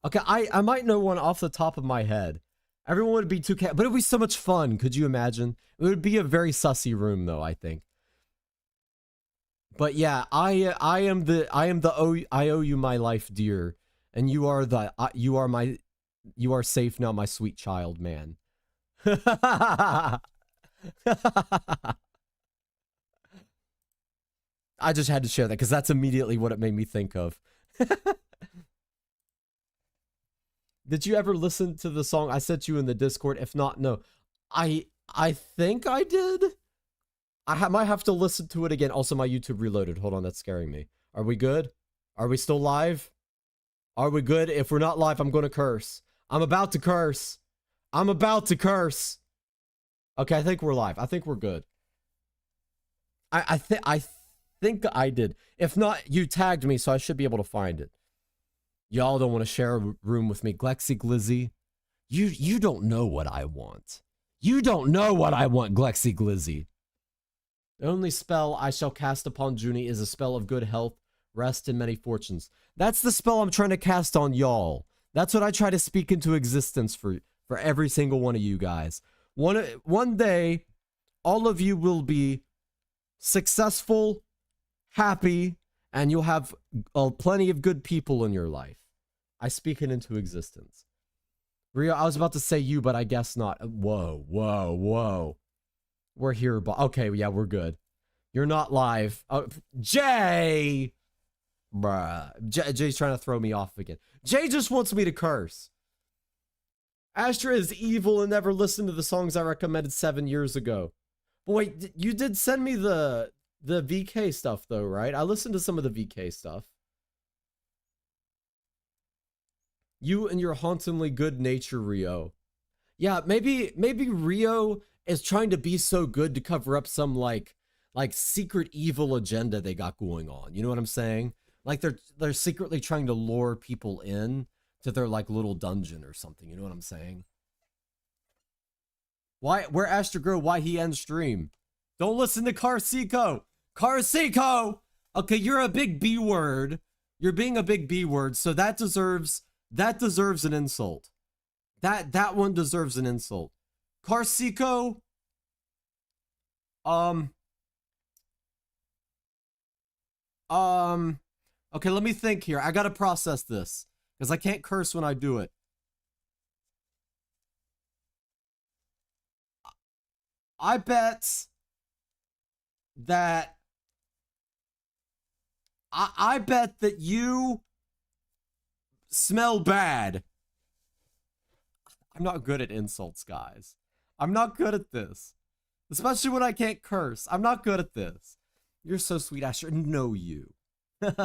Okay, I might know one off the top of my head. Everyone would be too but it would be so much fun. Could you imagine? It would be a very sussy room though, I think. But yeah, I owe you my life, dear. And you are you are safe now, my sweet child, man. I just had to share that because that's immediately what it made me think of. Did you ever listen to the song I sent you in the Discord? If not, no. I think I did. I might have to listen to it again. Also, my YouTube reloaded. Hold on, that's scaring me. Are we good? Are we still live? Are we good? If we're not live, I'm going to curse. I'm about to curse. I'm about to curse. Okay, I think we're live. I think we're good. I think I did. If not, you tagged me, so I should be able to find it. Y'all don't want to share a room with me. Glexy Glizzy. You don't know what I want. You don't know what I want, Glexy Glizzy. The only spell I shall cast upon Junie is a spell of good health, rest, and many fortunes. That's the spell I'm trying to cast on y'all. That's what I try to speak into existence for every single one of you guys. One day, all of you will be successful, happy, and you'll have plenty of good people in your life. I speak it into existence. Rio, I was about to say you, but I guess not. Whoa. We're here, but okay, yeah, we're good. You're not live. Jay! Bruh. Jay's trying to throw me off again. Jay just wants me to curse. Astra is evil and never listened to the songs I recommended 7 years ago. But wait, you did send me the VK stuff though, right? I listened to some of the VK stuff. You and your hauntingly good nature, Rio. Yeah, maybe Rio is trying to be so good to cover up some like secret evil agenda they got going on. You know what I'm saying? Like they're secretly trying to lure people in to their like little dungeon or something. You know what I'm saying? Where Astra Grow? Why he ends stream? Don't listen to Carcico. Carcico. Okay, you're a big B word. You're being a big B word, so that deserves an insult. That one deserves an insult. Carcico. Okay, let me think here. I gotta process this because I can't curse when I do it. I bet that I bet that you smell bad. I'm not good at insults, guys. I'm not good at this. Especially when I can't curse. I'm not good at this. You're so sweet, I sure know you. Wait,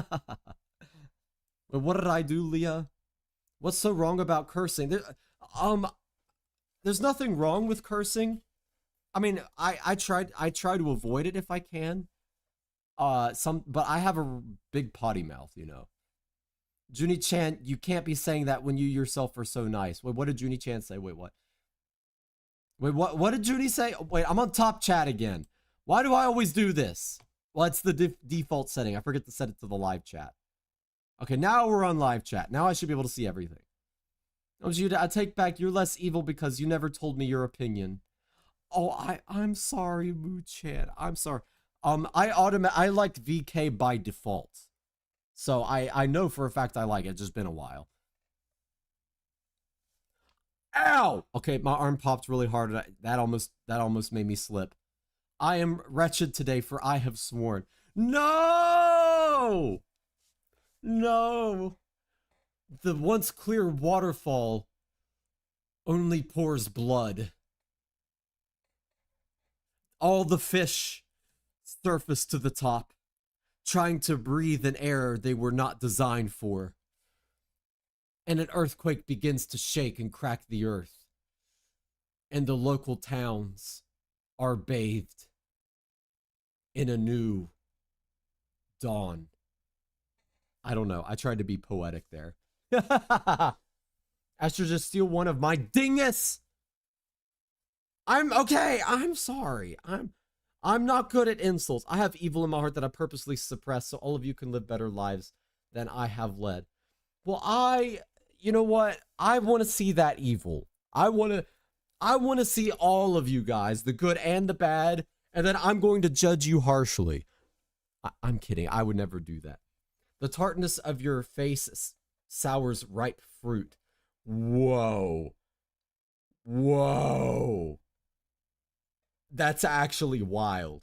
what did I do, Leah? What's so wrong about cursing? There's nothing wrong with cursing. I mean, I try to avoid it if I can. But I have a big potty mouth, you know. Junie-chan, you can't be saying that when you yourself are so nice. Wait, what did Junie-chan say? Wait, what? Wait, what did Junie say? Wait, I'm on top chat again. Why do I always do this? Well, it's the default setting. I forget to set it to the live chat. Okay, now we're on live chat. Now I should be able to see everything. Oh, Judah, I take back you're less evil because you never told me your opinion. Oh, I'm sorry, Moo-chan. I'm sorry. I liked VK by default. So I know for a fact I like it. It's just been a while. Ow! Okay, my arm popped really hard. That almost made me slip. I am wretched today, for I have sworn. No! No! The once clear waterfall only pours blood. All the fish surface to the top, trying to breathe an air they were not designed for. And an earthquake begins to shake and crack the earth. And the local towns are bathed in a new dawn. I don't know. I tried to be poetic there. I should just steal one of my dingus. I'm okay. I'm sorry. I'm not good at insults. I have evil in my heart that I purposely suppress so all of you can live better lives than I have led. Well, you know what? I want to see that evil. I want to see all of you guys, the good and the bad, and then I'm going to judge you harshly. I'm kidding. I would never do that. The tartness of your face sours ripe fruit. Whoa. Whoa. That's actually wild.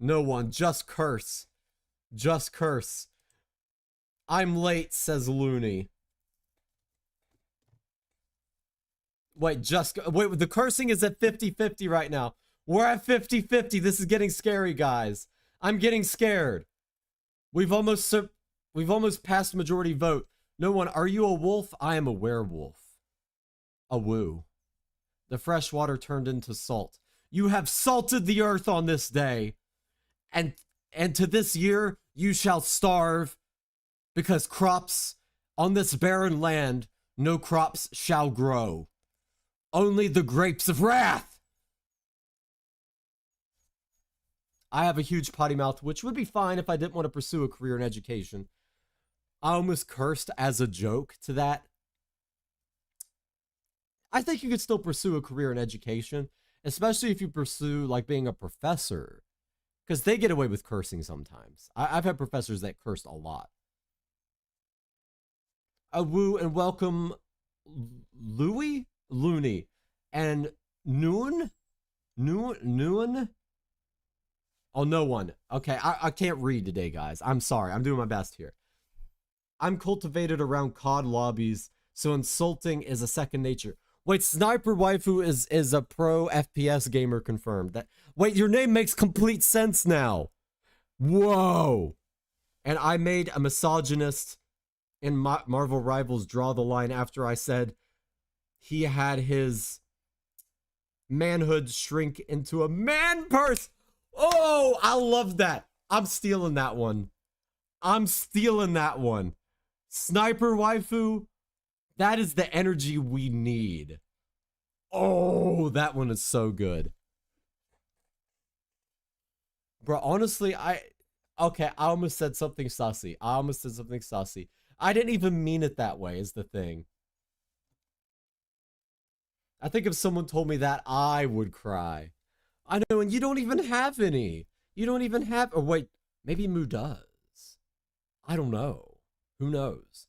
No one, just curse. Just curse. I'm late, says Looney. Wait, wait, the cursing is at 50-50 right now. We're at 50-50. This is getting scary, guys. I'm getting scared. We've almost passed majority vote. No one, are you a wolf? I am a werewolf. A woo. The fresh water turned into salt. You have salted the earth on this day. And to this year, you shall starve. Because crops on this barren land, no crops shall grow. Only the grapes of wrath. I have a huge potty mouth, which would be fine if I didn't want to pursue a career in education. I almost cursed as a joke to that. I think you could still pursue a career in education, especially if you pursue like being a professor, because they get away with cursing sometimes. I've had professors that cursed a lot. A woo and welcome Louie? Looney. And Noon? Oh, no one. Okay, I can't read today, guys. I'm sorry. I'm doing my best here. I'm cultivated around COD lobbies, so insulting is a second nature. Wait, Sniper Waifu is a pro FPS gamer confirmed. Wait, your name makes complete sense now. Whoa. And I made a misogynist in Marvel Rivals draw the line after I said he had his manhood shrink into a man purse. Oh, I love that. I'm stealing that one. I'm stealing that one. Sniper Waifu, that is the energy we need. Oh, that one is so good. Bro, honestly, okay, I almost said something sussy. I didn't even mean it that way, is the thing. I think if someone told me that, I would cry. I know, and you don't even have any. You don't even have, or wait, maybe Moo does. I don't know. Who knows?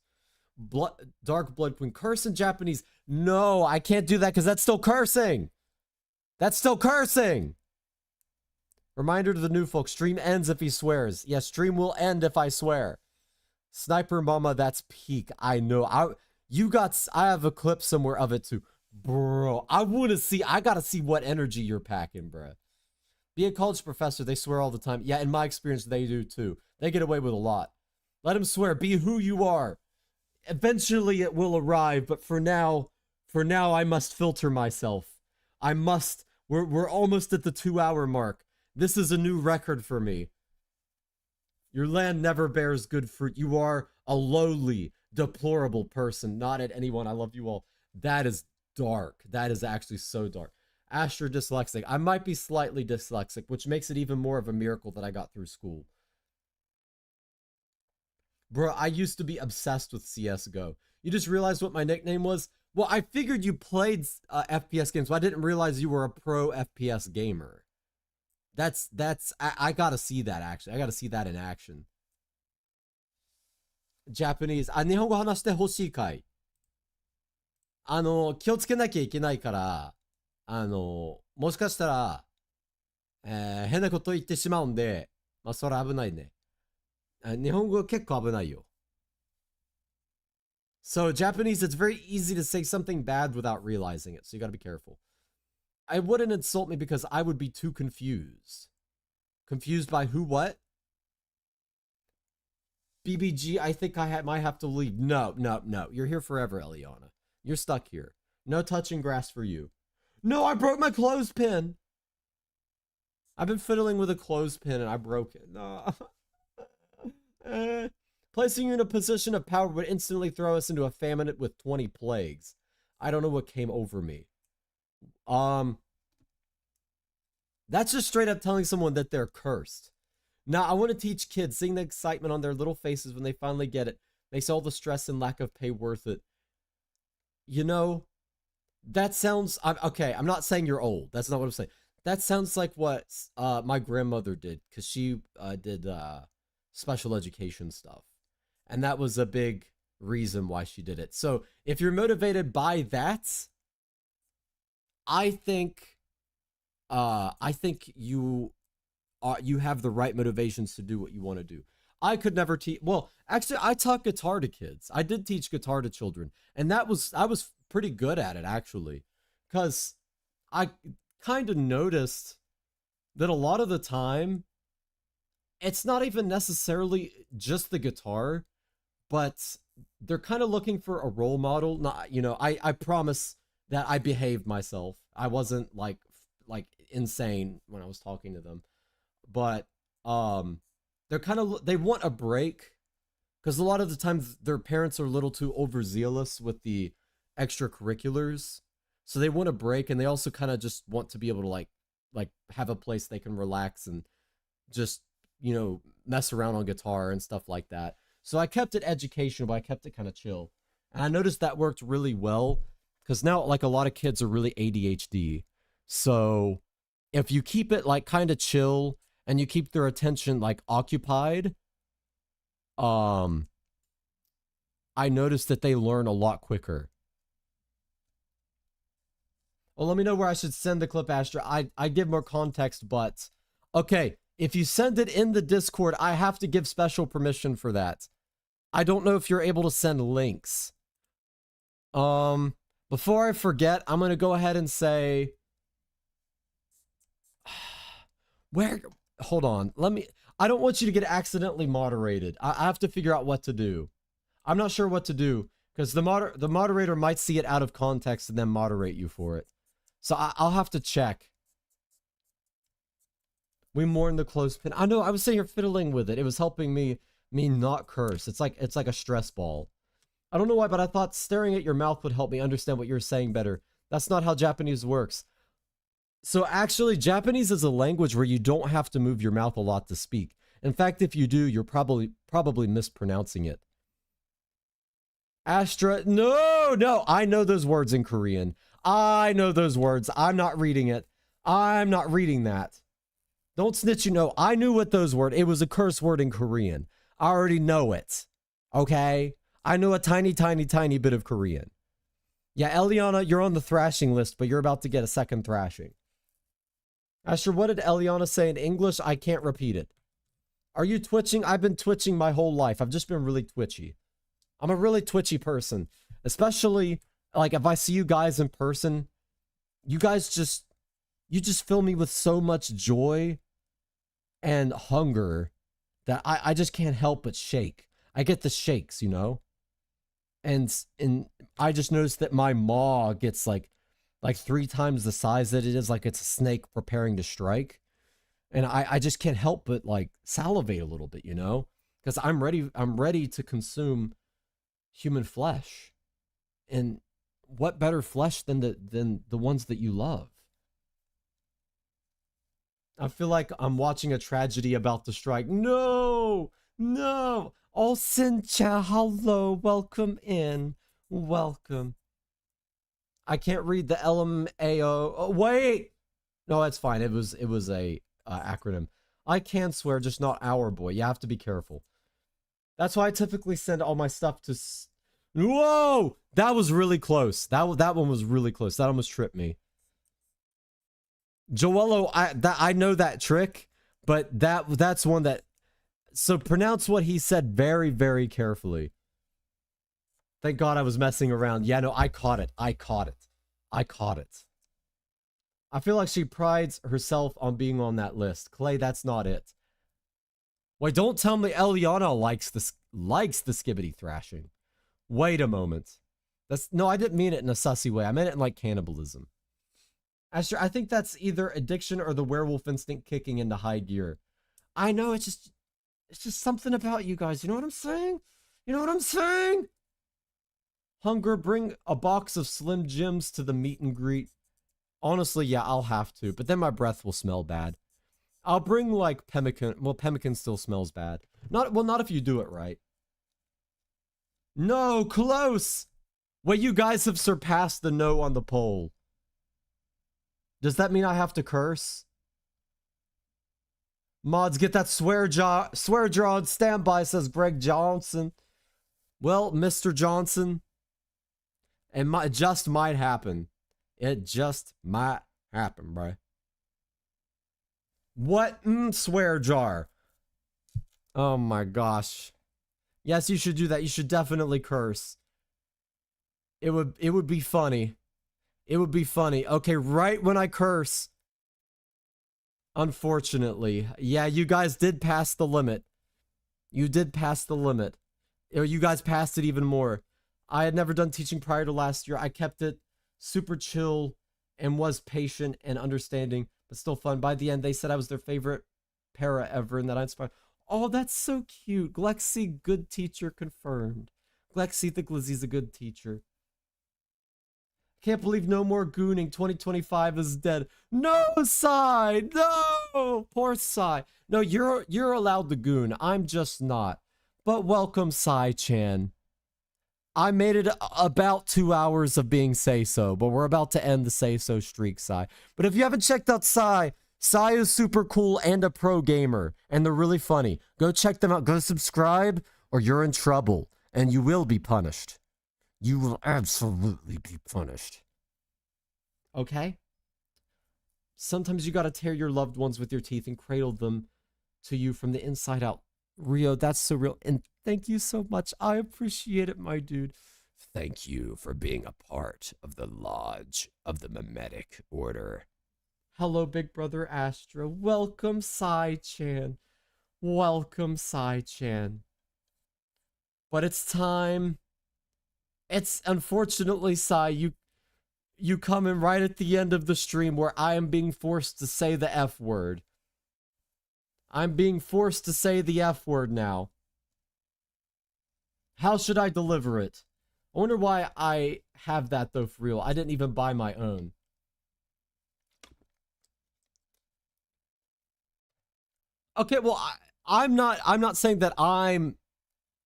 Dark Blood Queen. Curse in Japanese. No, I can't do that because that's still cursing. That's still cursing. Reminder to the new folks, stream ends if he swears. Yes, stream will end if I swear. Sniper Mama, that's peak. I know. I have a clip somewhere of it too. Bro, I gotta see what energy you're packing, bro. Be a college professor, they swear all the time. Yeah, in my experience, they do too. They get away with a lot. Let them swear, be who you are. Eventually it will arrive, but for now, I must filter myself. We're almost at the 2-hour mark. This is a new record for me. Your land never bears good fruit. You are a lowly, deplorable person. Not at anyone. I love you all. That is dark. That is actually so dark. Astra dyslexic. I might be slightly dyslexic, which makes it even more of a miracle that I got through school. Bro, I used to be obsessed with CSGO. You just realized what my nickname was? Well, I figured you played FPS games, but I didn't realize you were a pro FPS gamer. I gotta see that, actually. I gotta see that in action. Japanese. 日本語話してほしいかい？気をつけなきゃいけないから、もしかしたら、変なこと言ってしまうんで、まあ、それ危ないね。日本語結構危ないよ。So, Japanese, it's very easy to say something bad without realizing it, so you gotta be careful. I wouldn't insult me because I would be too confused. Confused by who, what? BBG, I think I might have to leave. No. You're here forever, Eliana. You're stuck here. No touching grass for you. No, I broke my clothespin. I've been fiddling with a clothespin and I broke it. No. Placing you in a position of power would instantly throw us into a famine with 20 plagues. I don't know what came over me. That's just straight up telling someone that they're cursed. Now, I want to teach kids, seeing the excitement on their little faces when they finally get it makes all the stress and lack of pay worth it. You know, that sounds... okay, I'm not saying you're old. That's not what I'm saying. That sounds like what my grandmother did, because she did special education stuff. And that was a big reason why she did it. So, if you're motivated by that... I think you have the right motivations to do what you want to do. I could never teach. Well, actually, I taught guitar to kids. I did teach guitar to children, and I was pretty good at it, actually, because I kind of noticed that a lot of the time, it's not even necessarily just the guitar, but they're kind of looking for a role model. Not, you know, I promise that I behaved myself. I wasn't like insane when I was talking to them, but they want a break, because a lot of the times their parents are a little too overzealous with the extracurriculars, so they want a break, and they also kind of just want to be able to like have a place they can relax and just, you know, mess around on guitar and stuff like that. So I kept it educational, but I kept it kind of chill, and I noticed that worked really well, because now like a lot of kids are really ADHD. So if you keep it like kind of chill and you keep their attention like occupied, I noticed that they learn a lot quicker. Well, let me know where I should send the clip, Astra. I give more context, but okay, if you send it in the Discord, I have to give special permission for that. I don't know if you're able to send links. Before I forget, I'm going to go ahead and say... Hold on. I don't want you to get accidentally moderated. I have to figure out what to do. I'm not sure what to do, because the moderator might see it out of context and then moderate you for it. So I'll have to check. We mourn the clothespin. I know, I was sitting here fiddling with it. It was helping me not curse. It's like a stress ball. I don't know why, but I thought staring at your mouth would help me understand what you're saying better. That's not how Japanese works. So actually, Japanese is a language where you don't have to move your mouth a lot to speak. In fact, if you do, you're probably mispronouncing it. Astra, no, I know those words in Korean. I know those words. I'm not reading it. I'm not reading that. Don't snitch, you know. I knew what those were. It was a curse word in Korean. I already know it. Okay? I know a tiny bit of Korean. Yeah, Eliana, you're on the thrashing list, but you're about to get a second thrashing. Asher, what did Eliana say in English? I can't repeat it. Are you twitching? I've been twitching my whole life. I've just been really twitchy. I'm a really twitchy person. Especially, like, if I see you guys in person, you just fill me with so much joy and hunger that I just can't help but shake. I get the shakes, you know? And I just noticed that my maw gets like 3 times the size that it is, like it's a snake preparing to strike. And I just can't help but like salivate a little bit, you know? Because I'm ready to consume human flesh. And what better flesh than the ones that you love? I feel like I'm watching a tragedy about to strike. No! No! Oh, Sincha, hello, welcome in. Welcome. I can't read the LMAO. Oh, wait! No, that's fine. It was a acronym. I can swear, just not our boy. You have to be careful. That's why I typically send all my stuff to... Whoa! That was really close. That one was really close. That almost tripped me. Joello, I know that trick, but that's one that... So pronounce what he said very, very carefully. Thank God I was messing around. Yeah, no, I caught it. I caught it. I caught it. I feel like she prides herself on being on that list. Clay, that's not it. Wait, don't tell me Eliana likes the skibbity thrashing. Wait a moment. No, I didn't mean it in a sussy way. I meant it in like cannibalism. Asher, I think that's either addiction or the werewolf instinct kicking into high gear. I know, it's just something about you guys. You know what I'm saying? You know what I'm saying? Hunger, bring a box of Slim Jims to the meet and greet. Honestly, yeah, I'll have to. But then my breath will smell bad. I'll bring, like, pemmican. Well, pemmican still smells bad. Not if you do it right. No, close! Wait, you guys have surpassed the no on the poll. Does that mean I have to curse? Mods, get that swear jar on standby, says Greg Johnson. Well, Mr. Johnson, it just might happen. It just might happen, bro. What? Swear jar. Oh my gosh. Yes, you should do that. You should definitely curse. It would be funny. It would be funny. Okay, right when I curse. Unfortunately. Yeah, you guys did pass the limit. You did pass the limit. Or you guys passed it even more. I had never done teaching prior to last year. I kept it super chill and was patient and understanding, but still fun. By the end, they said I was their favorite para ever and that I inspired. Oh, that's so cute. Glexi, good teacher confirmed. Glexi, think Lizzie's a good teacher. Can't believe no more gooning. 2025 is dead. No, Sai! No! Poor Sai. No, you're allowed to goon. I'm just not. But welcome, Sai-chan. I made it about 2 hours of being seiso, but we're about to end the seiso streak, Sai. But if you haven't checked out Sai is super cool and a pro gamer, and they're really funny. Go check them out. Go subscribe, or you're in trouble, and you will be punished. You will absolutely be punished. Okay? Sometimes you gotta tear your loved ones with your teeth and cradle them to you from the inside out. Rio, that's so real. And thank you so much. I appreciate it, my dude. Thank you for being a part of the Lodge of the Mimetic Order. Hello, big brother Astra. Welcome, Sai-chan. Welcome, Sai-chan. But it's time. It's unfortunately, Sai, you come in right at the end of the stream where I am being forced to say the F word. I'm being forced to say the F word now. How should I deliver it? I wonder why I have that though for real. I didn't even buy my own. Okay, well, I'm not saying that I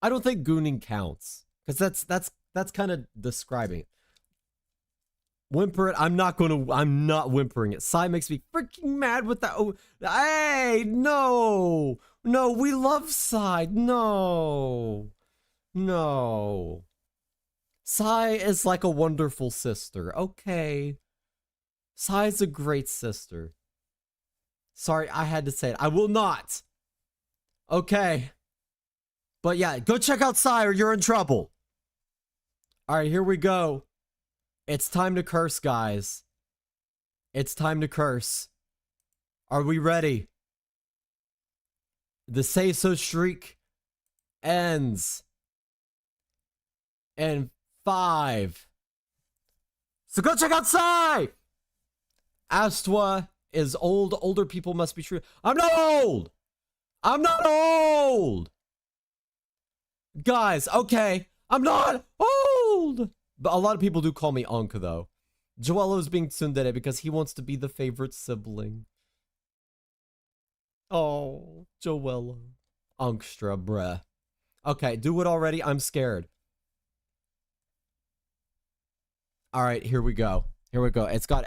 don't think gooning counts. Because that's kind of describing it. Whimper it. I'm not whimpering it. Sai makes me freaking mad with that. Oh, hey, no. No, we love Sai. No. No. Sai is like a wonderful sister. Okay. Sai's a great sister. Sorry, I had to say it. I will not. Okay. But yeah, go check out Sai or you're in trouble. Alright, here we go. It's time to curse, guys. It's time to curse. Are we ready? The seiso streak ends in 5. So go check out Sai! Astwa is old. Older people must be true. I'm not old! I'm not old! Guys, okay. I'm not old! But a lot of people do call me Unc, though. Joello's being tsundere because he wants to be the favorite sibling. Oh, Joello. Unkstra, bruh. Okay, do it already. I'm scared. Alright, here we go. Here we go. It's got...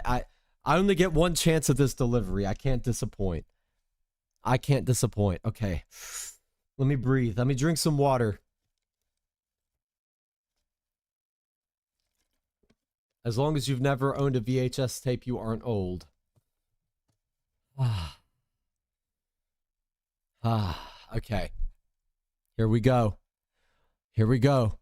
I only get one chance at this delivery. I can't disappoint. I can't disappoint. Okay. Let me breathe. Let me drink some water. As long as you've never owned a VHS tape, you aren't old. Okay. Here we go. Here we go.